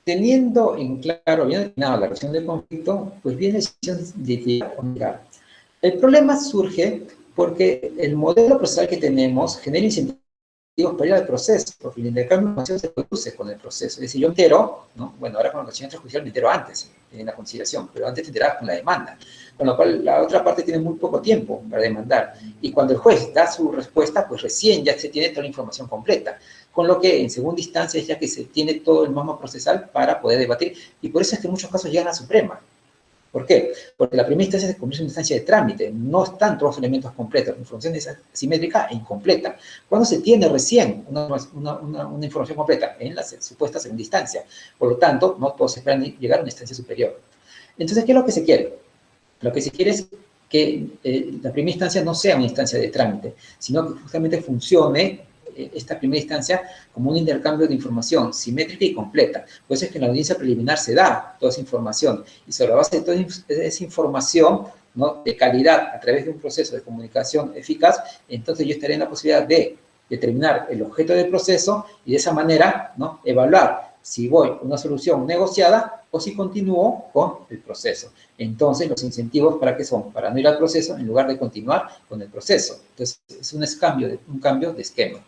teniendo en claro, bien determinada la relación de conflicto, pues viene la decisión de llegar. El problema surge porque el modelo procesal que tenemos genera incentivos para ir al proceso, porque el intercambio de información se produce con el proceso. Es decir, yo entero, ¿no? Bueno, ahora con la acción extrajudicial me entero antes, en la conciliación, pero antes te enterabas con la demanda, con lo cual la otra parte tiene muy poco tiempo para demandar. Y cuando el juez da su respuesta, pues recién ya se tiene toda la información completa. Con lo que en segunda instancia es ya que se tiene todo el mapa procesal para poder debatir, y por eso es que en muchos casos llegan a Suprema. ¿Por qué? Porque la primera instancia se convierte en una instancia de trámite, no están todos los elementos completos, la información es asimétrica e incompleta. ¿Cuándo se tiene recién una información completa? En la supuesta segunda instancia. Por lo tanto, no todos esperan llegar a una instancia superior. Entonces, ¿qué es lo que se quiere? Lo que se quiere es que la primera instancia no sea una instancia de trámite, sino que justamente funcione esta primera instancia como un intercambio de información simétrica y completa. Por eso es que en la audiencia preliminar se da toda esa información y sobre la base de toda esa información, ¿no?, de calidad a través de un proceso de comunicación eficaz, entonces yo estaré en la posibilidad de determinar el objeto del proceso y de esa manera, ¿no?, evaluar si voy a una solución negociada o si continúo con el proceso. Entonces, los incentivos, ¿para qué son? Para no ir al proceso en lugar de continuar con el proceso. Entonces, es un cambio de esquema.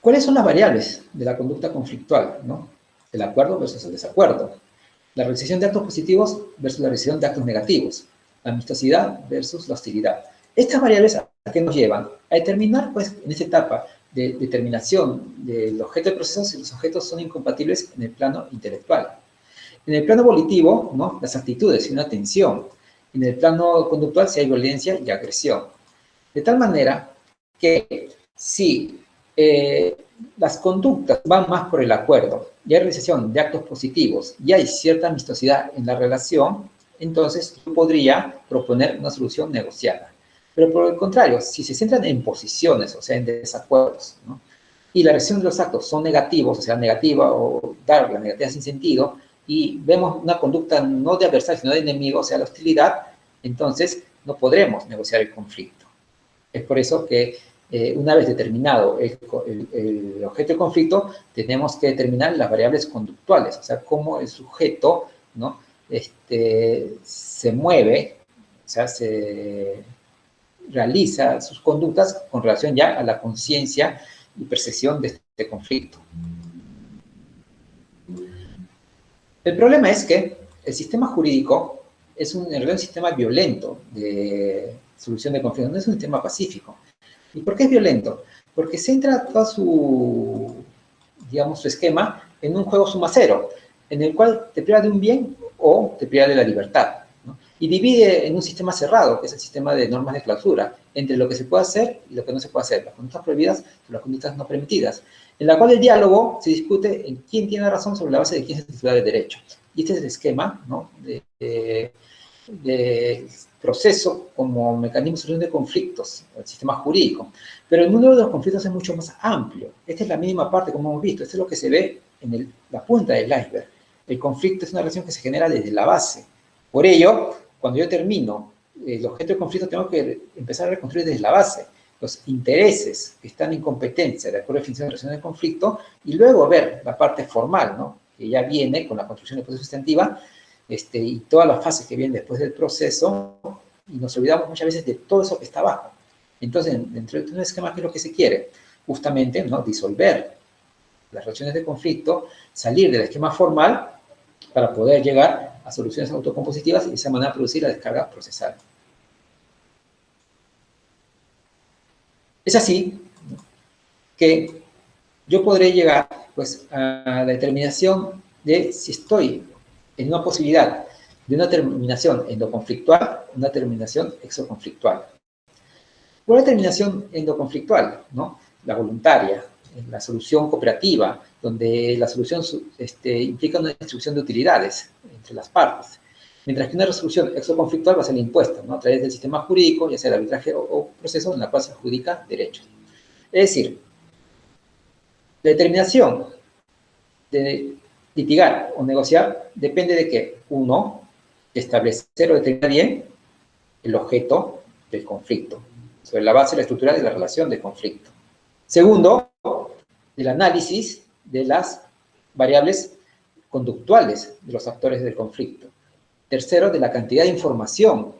¿Cuáles son las variables de la conducta conflictual, ¿no? El acuerdo versus el desacuerdo. La realización de actos positivos versus la realización de actos negativos. La amistosidad versus la hostilidad. Estas variables a qué nos llevan? A determinar, pues, en esta etapa de determinación del objeto del proceso si los objetos son incompatibles en el plano intelectual. En el plano volitivo, ¿no?, las actitudes y una tensión. En el plano conductual, si hay violencia y agresión. De tal manera que si las conductas van más por el acuerdo y hay realización de actos positivos y hay cierta amistosidad en la relación, entonces yo podría proponer una solución negociada. Pero por el contrario, si se centran en posiciones, o sea, en desacuerdos, ¿no?, y la reacción de los actos son negativos, o sea, negativa o dar la negativa sin sentido, y vemos una conducta no de adversario, sino de enemigo, o sea, la hostilidad, entonces no podremos negociar el conflicto. Es por eso que una vez determinado el objeto del conflicto, tenemos que determinar las variables conductuales, o sea, cómo el sujeto, ¿no?, se mueve, o sea, se realiza sus conductas con relación ya a la conciencia y percepción de este conflicto. El problema es que el sistema jurídico es en realidad un sistema violento de solución de conflictos, no es un sistema pacífico. ¿Y por qué es violento? Porque centra todo su, digamos, su esquema en un juego suma cero, en el cual te priva de un bien o te priva de la libertad, ¿no? Y divide en un sistema cerrado, que es el sistema de normas de clausura, entre lo que se puede hacer y lo que no se puede hacer, las conductas prohibidas y las conductas no permitidas, en la cual el diálogo se discute en quién tiene razón sobre la base de quién es el titular del derecho. Y este es el esquema, ¿no?, de proceso como mecanismo de solución de conflictos, el sistema jurídico. Pero el mundo de los conflictos es mucho más amplio. Esta es la mínima parte, como hemos visto. Esto es lo que se ve en la punta del iceberg. El conflicto es una relación que se genera desde la base. Por ello, cuando yo termino el objeto del conflicto, tengo que empezar a reconstruir desde la base los intereses que están en competencia de acuerdo a la definición de relación de conflicto, y luego ver la parte formal, ¿no?, que ya viene con la construcción de proceso sustantiva, y todas las fases que vienen después del proceso, y nos olvidamos muchas veces de todo eso que está abajo. Entonces, dentro de un esquema, ¿qué es lo que se quiere? Justamente, ¿no?, disolver las relaciones de conflicto, salir del esquema formal para poder llegar a soluciones autocompositivas y de esa manera producir la descarga procesal. Es así que yo podré llegar, pues, a la determinación de si estoy en una posibilidad de una terminación endoconflictual, una terminación exoconflictual. Una terminación endoconflictual, ¿no?, la voluntaria, la solución cooperativa, donde la solución implica una distribución de utilidades entre las partes. Mientras que una resolución exoconflictual va a ser impuesta, ¿no?, a través del sistema jurídico, ya sea el arbitraje o proceso en la cual se adjudica derechos. Es decir, la determinación de litigar o negociar depende de que, uno, establecer o determinar bien el objeto del conflicto, sobre la base de la estructura de la relación de conflicto. Segundo, del análisis de las variables conductuales de los actores del conflicto. Tercero, de la cantidad de información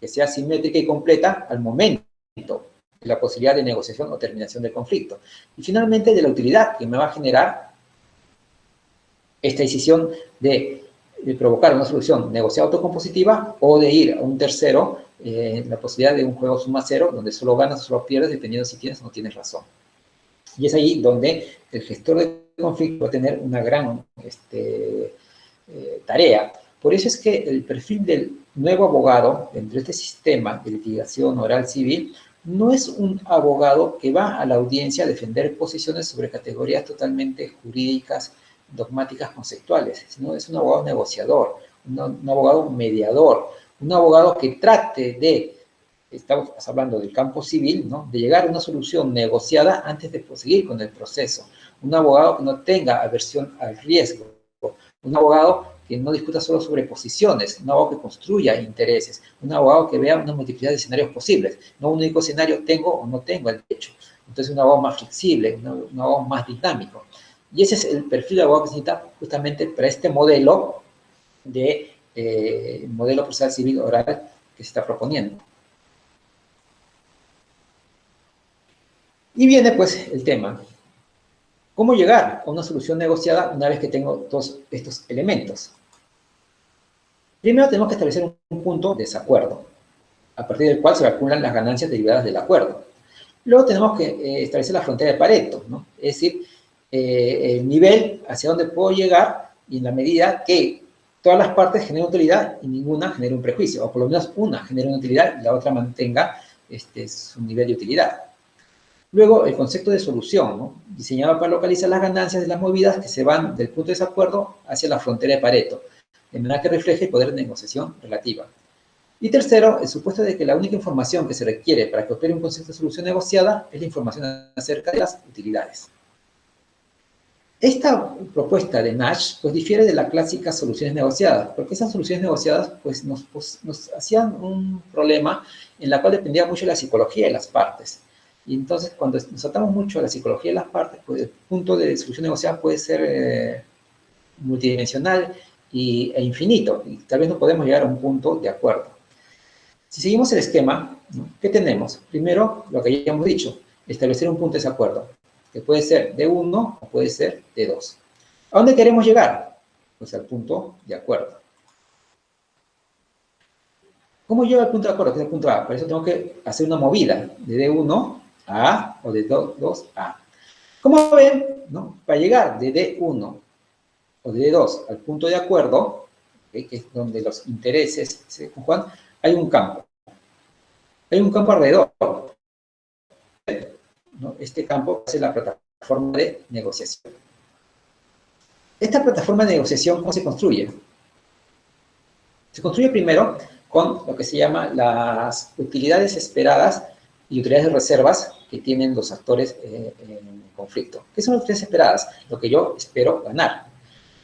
que sea simétrica y completa al momento de la posibilidad de negociación o terminación del conflicto. Y finalmente, de la utilidad que me va a generar esta decisión de provocar una solución negociada autocompositiva o de ir a un tercero, la posibilidad de un juego suma cero, donde solo ganas o solo pierdes, dependiendo si tienes o no tienes razón. Y es ahí donde el gestor de conflicto va a tener una gran tarea. Por eso es que el perfil del nuevo abogado dentro de este sistema de litigación oral civil no es un abogado que va a la audiencia a defender posiciones sobre categorías totalmente jurídicas, dogmáticas, conceptuales, sino es un abogado negociador, un abogado mediador, un abogado que trate de, estamos hablando del campo civil, ¿no?, de llegar a una solución negociada antes de proseguir con el proceso. Un abogado que no tenga aversión al riesgo, un abogado que no discuta solo sobre posiciones, un abogado que construya intereses, un abogado que vea una multiplicidad de escenarios posibles, no un único escenario, tengo o no tengo el derecho. Entonces, un abogado más flexible, un abogado más dinámico. Y ese es el perfil de abogado que se necesita justamente para este modelo de modelo procesal civil oral que se está proponiendo. Y viene, pues, el tema. ¿Cómo llegar a una solución negociada una vez que tengo todos estos elementos? Primero tenemos que establecer un punto de desacuerdo, a partir del cual se calculan las ganancias derivadas del acuerdo. Luego tenemos que establecer la frontera de Pareto, ¿no? Es decir, el nivel hacia donde puedo llegar y en la medida que todas las partes generen utilidad y ninguna genere un prejuicio, o por lo menos una genere una utilidad y la otra mantenga su nivel de utilidad. Luego, el concepto de solución, ¿no?, diseñado para localizar las ganancias de las movidas que se van del punto de desacuerdo hacia la frontera de Pareto, de manera que refleje el poder de negociación relativa. Y tercero, el supuesto de que la única información que se requiere para que opere un concepto de solución negociada es la información acerca de las utilidades. Esta propuesta de Nash pues difiere de las clásicas soluciones negociadas, porque esas soluciones negociadas pues nos hacían un problema en la cual dependía mucho de la psicología de las partes. Y entonces, cuando nos atamos mucho a la psicología de las partes, pues el punto de solución negociada puede ser multidimensional e infinito, y tal vez no podemos llegar a un punto de acuerdo. Si seguimos el esquema, ¿no? ¿Qué tenemos? Primero, lo que ya hemos dicho, establecer un punto de desacuerdo, que puede ser de 1 o puede ser de 2. ¿A dónde queremos llegar? Pues al punto de acuerdo. ¿Cómo llego al punto de acuerdo? Que es el punto A. Para eso tengo que hacer una movida de D1 a A o de 2 a A. Como ven, ¿no? Para llegar de D1 o de D2 al punto de acuerdo, ¿okay? Que es donde los intereses se conjugan, hay un campo. Hay un campo alrededor, ¿no? Este campo es la plataforma de negociación. Esta plataforma de negociación, ¿cómo se construye? Se construye primero con lo que se llama las utilidades esperadas y utilidades de reservas que tienen los actores en conflicto. ¿Qué son las utilidades esperadas? Lo que yo espero ganar.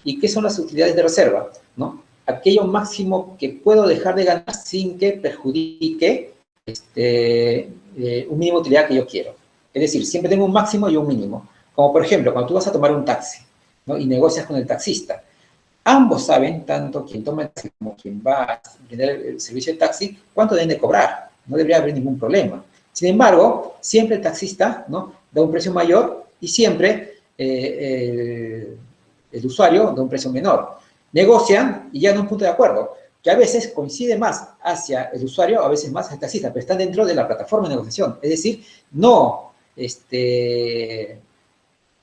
¿Y qué son las utilidades de reserva? ¿No? Aquello máximo que puedo dejar de ganar sin que perjudique un mínimo de utilidad que yo quiero. Es decir, siempre tengo un máximo y un mínimo. Como por ejemplo, cuando tú vas a tomar un taxi, ¿no? Y negocias con el taxista. Ambos saben, tanto quien toma el taxi como quien va a tener el servicio de taxi, cuánto deben de cobrar. No debería haber ningún problema. Sin embargo, siempre el taxista, ¿no? Da un precio mayor y siempre el usuario da un precio menor. Negocian y llegan a un punto de acuerdo, que a veces coincide más hacia el usuario, a veces más hacia el taxista, pero están dentro de la plataforma de negociación. Es decir, no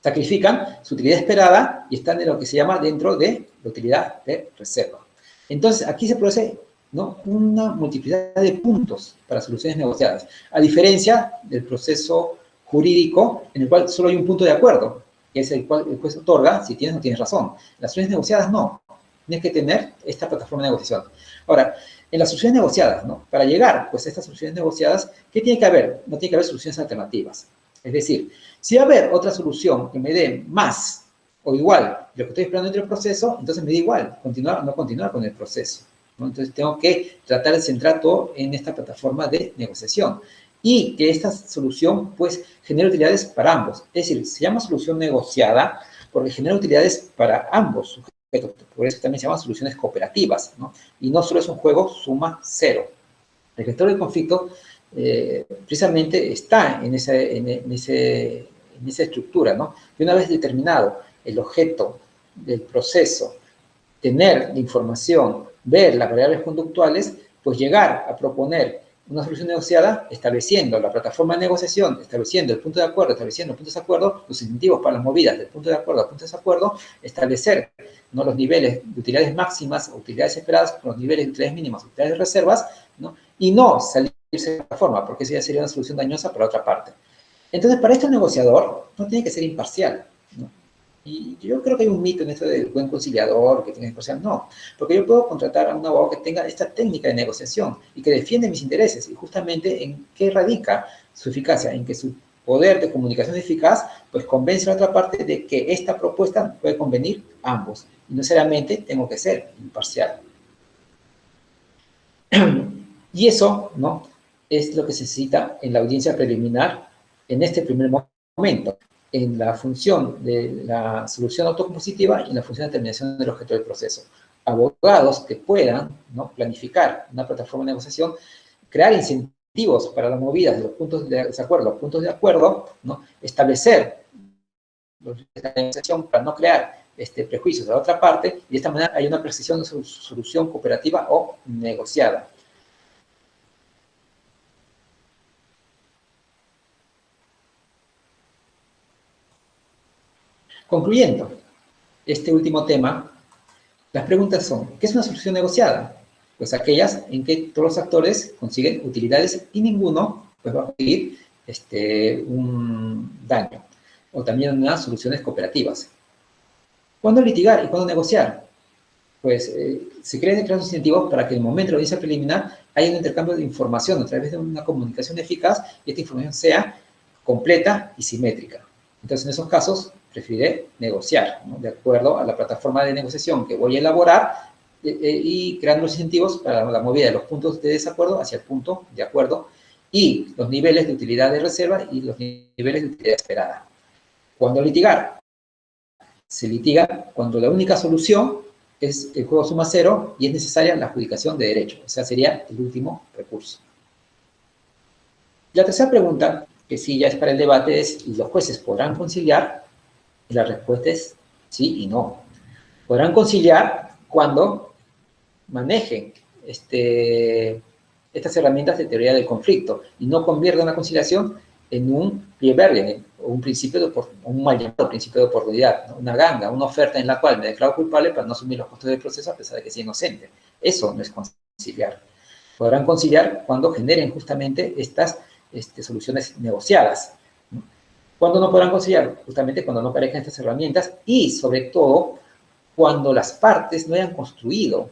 sacrifican su utilidad esperada y están en lo que se llama dentro de la utilidad de reserva. Entonces, aquí se produce, ¿no? Una multiplicidad de puntos para soluciones negociadas, a diferencia del proceso jurídico en el cual solo hay un punto de acuerdo, que es el cual el juez otorga si tienes o no tienes razón. Las soluciones negociadas no. Tienes que tener esta plataforma de negociación. Ahora, en las soluciones negociadas, ¿no? Para llegar pues, a estas soluciones negociadas, ¿qué tiene que haber? No tiene que haber soluciones alternativas. Es decir, si va a haber otra solución que me dé más o igual de lo que estoy esperando dentro del proceso, entonces me da igual continuar o no continuar con el proceso, ¿no? Entonces tengo que tratar de centrar todo en esta plataforma de negociación y que esta solución pues genere utilidades para ambos. Es decir, se llama solución negociada porque genera utilidades para ambos sujetos. Por eso también se llaman soluciones cooperativas, ¿no? Y no solo es un juego suma cero. El gestor del conflicto precisamente está en esa estructura, ¿no? Y una vez determinado el objeto del proceso, tener la información, ver las variables conductuales, pues llegar a proponer una solución negociada, estableciendo la plataforma de negociación, estableciendo el punto de acuerdo, estableciendo el punto de desacuerdo, los incentivos para las movidas del punto de acuerdo al punto de desacuerdo, establecer, ¿no? Los niveles de utilidades máximas o utilidades esperadas con los niveles de utilidades mínimas o utilidades de reservas, ¿no? Y no salirse de la plataforma, porque eso ya sería una solución dañosa para otra parte. Entonces, para esto el negociador no tiene que ser imparcial, ¿no? Y yo creo que hay un mito en esto del buen conciliador, que tiene que ser imparcial. No, porque yo puedo contratar a un abogado que tenga esta técnica de negociación y que defiende mis intereses. Y justamente en qué radica su eficacia, en que su poder de comunicación eficaz, pues convence a la otra parte de que esta propuesta puede convenir a ambos. Y no necesariamente tengo que ser imparcial. Y eso, ¿no? Es lo que se necesita en la audiencia preliminar en este primer momento, en la función de la solución autocompositiva y en la función de determinación del objeto del proceso. Abogados que puedan, ¿no? Planificar una plataforma de negociación, crear incentivos para las movidas de los puntos de desacuerdo, los puntos de acuerdo, ¿no? Establecer la negociación para no crear prejuicios de la otra parte, y de esta manera hay una precisión de su solución cooperativa o negociada. Concluyendo este último tema, las preguntas son, ¿qué es una solución negociada? Pues aquellas en que todos los actores consiguen utilidades y ninguno pues, va a conseguir un daño. O también unas soluciones cooperativas. ¿Cuándo litigar y cuándo negociar? Pues se crean los incentivos para que en el momento de la audiencia preliminar haya un intercambio de información a través de una comunicación eficaz y esta información sea completa y simétrica. Entonces, en esos casos, prefiere negociar, ¿no? De acuerdo a la plataforma de negociación que voy a elaborar y creando los incentivos para la movida de los puntos de desacuerdo hacia el punto de acuerdo y los niveles de utilidad de reserva y los niveles de utilidad esperada. ¿Cuándo litigar? Se litiga cuando la única solución el juego suma cero y es necesaria la adjudicación de derecho, o sea, sería el último recurso. La tercera pregunta, que sí ya es para el debate, es, ¿los jueces podrán conciliar? Y la respuesta es sí y no. Podrán conciliar cuando manejen estas herramientas de teoría del conflicto y no conviertan la conciliación en un pie o un principio de un mal llamado principio de oportunidad, ¿no? Una ganga, una oferta en la cual me declaro culpable para no asumir los costos del proceso a pesar de que sea inocente. Eso no es conciliar. Podrán conciliar cuando generen justamente estas soluciones negociadas, ¿no? ¿Cuándo no podrán conciliar? Justamente cuando no aparezcan estas herramientas y, sobre todo, cuando las partes no hayan construido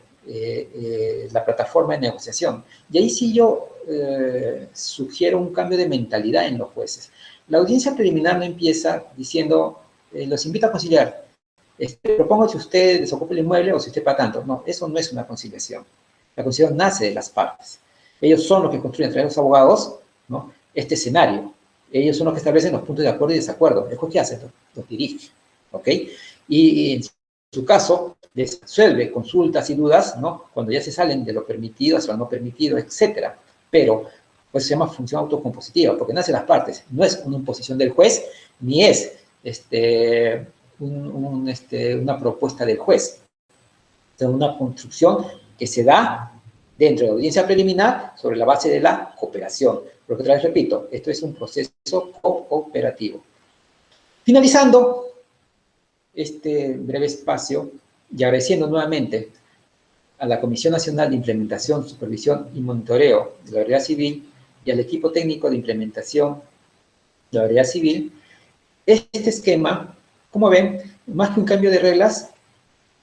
la plataforma de negociación. Y ahí sí yo sugiero un cambio de mentalidad en los jueces. La audiencia preliminar no empieza diciendo, los invito a conciliar, propongo que usted desocupe el inmueble o si usted paga tanto. No, eso no es una conciliación. La conciliación nace de las partes. Ellos son los que construyen entre los abogados, ¿no?, este escenario. Ellos son los que establecen los puntos de acuerdo y desacuerdo. ¿El juez qué hace? Los dirige. ¿Ok? Y en su caso, les resuelve consultas y dudas, ¿no?, cuando ya se salen de lo permitido hacia lo no permitido, etc. Pero, pues se llama función autocompositiva, porque nace de las partes. No es una imposición del juez, ni es una propuesta del juez. Es una construcción que se da dentro de la audiencia preliminar sobre la base de la cooperación. Porque otra vez repito, esto es un proceso cooperativo. Finalizando este breve espacio y agradeciendo nuevamente a la Comisión Nacional de Implementación, Supervisión y Monitoreo de la Autoridad Civil y al equipo técnico de implementación de la Autoridad Civil, este esquema, como ven, más que un cambio de reglas,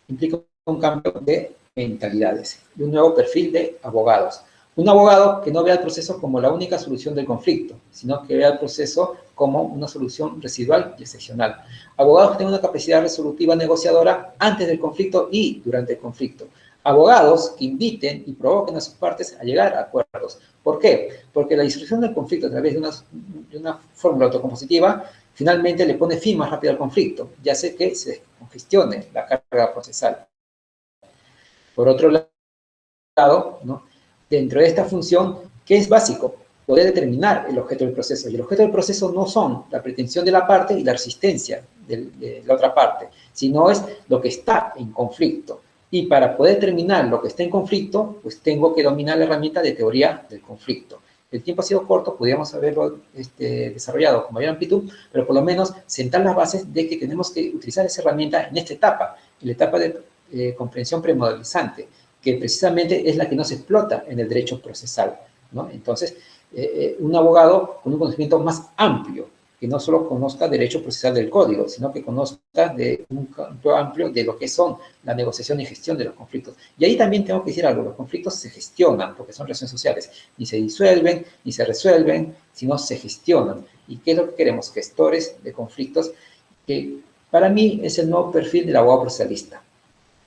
implica un cambio de mentalidades, de un nuevo perfil de abogados. Un abogado que no vea el proceso como la única solución del conflicto, sino que vea el proceso como una solución residual y excepcional. Abogados que tengan una capacidad resolutiva negociadora antes del conflicto y durante el conflicto. Abogados que inviten y provoquen a sus partes a llegar a acuerdos. ¿Por qué? Porque la disolución del conflicto a través de una fórmula autocompositiva finalmente le pone fin más rápido al conflicto, ya sé que se congestione la carga procesal. Por otro lado, ¿no?, dentro de esta función, ¿qué es básico? Poder determinar el objeto del proceso. Y el objeto del proceso no son la pretensión de la parte y la resistencia de la otra parte, sino es lo que está en conflicto. Y para poder determinar lo que está en conflicto, pues tengo que dominar la herramienta de teoría del conflicto. El tiempo ha sido corto, podríamos haberlo desarrollado con mayor amplitud, pero por lo menos sentar las bases de que tenemos que utilizar esa herramienta en esta etapa, en la etapa de comprensión premodalizante, que precisamente es la que no se explota en el derecho procesal, ¿no? Entonces, un abogado con un conocimiento más amplio, que no solo conozca derecho procesal del código, sino que conozca de un campo amplio de lo que son la negociación y gestión de los conflictos. Y ahí también tengo que decir algo, los conflictos se gestionan, porque son relaciones sociales, ni se disuelven, ni se resuelven, sino se gestionan. ¿Y qué es lo que queremos? Gestores de conflictos, que para mí es el nuevo perfil del abogado procesalista.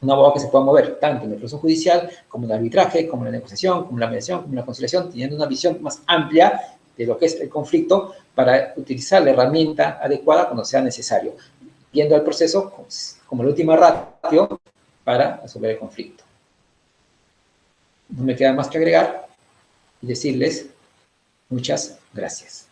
Un abogado que se pueda mover tanto en el proceso judicial, como en el arbitraje, como en la negociación, como en la mediación, como en la conciliación, teniendo una visión más amplia de lo que es el conflicto para utilizar la herramienta adecuada cuando sea necesario, viendo el proceso como la última ratio para resolver el conflicto. No me queda más que agregar y decirles muchas gracias.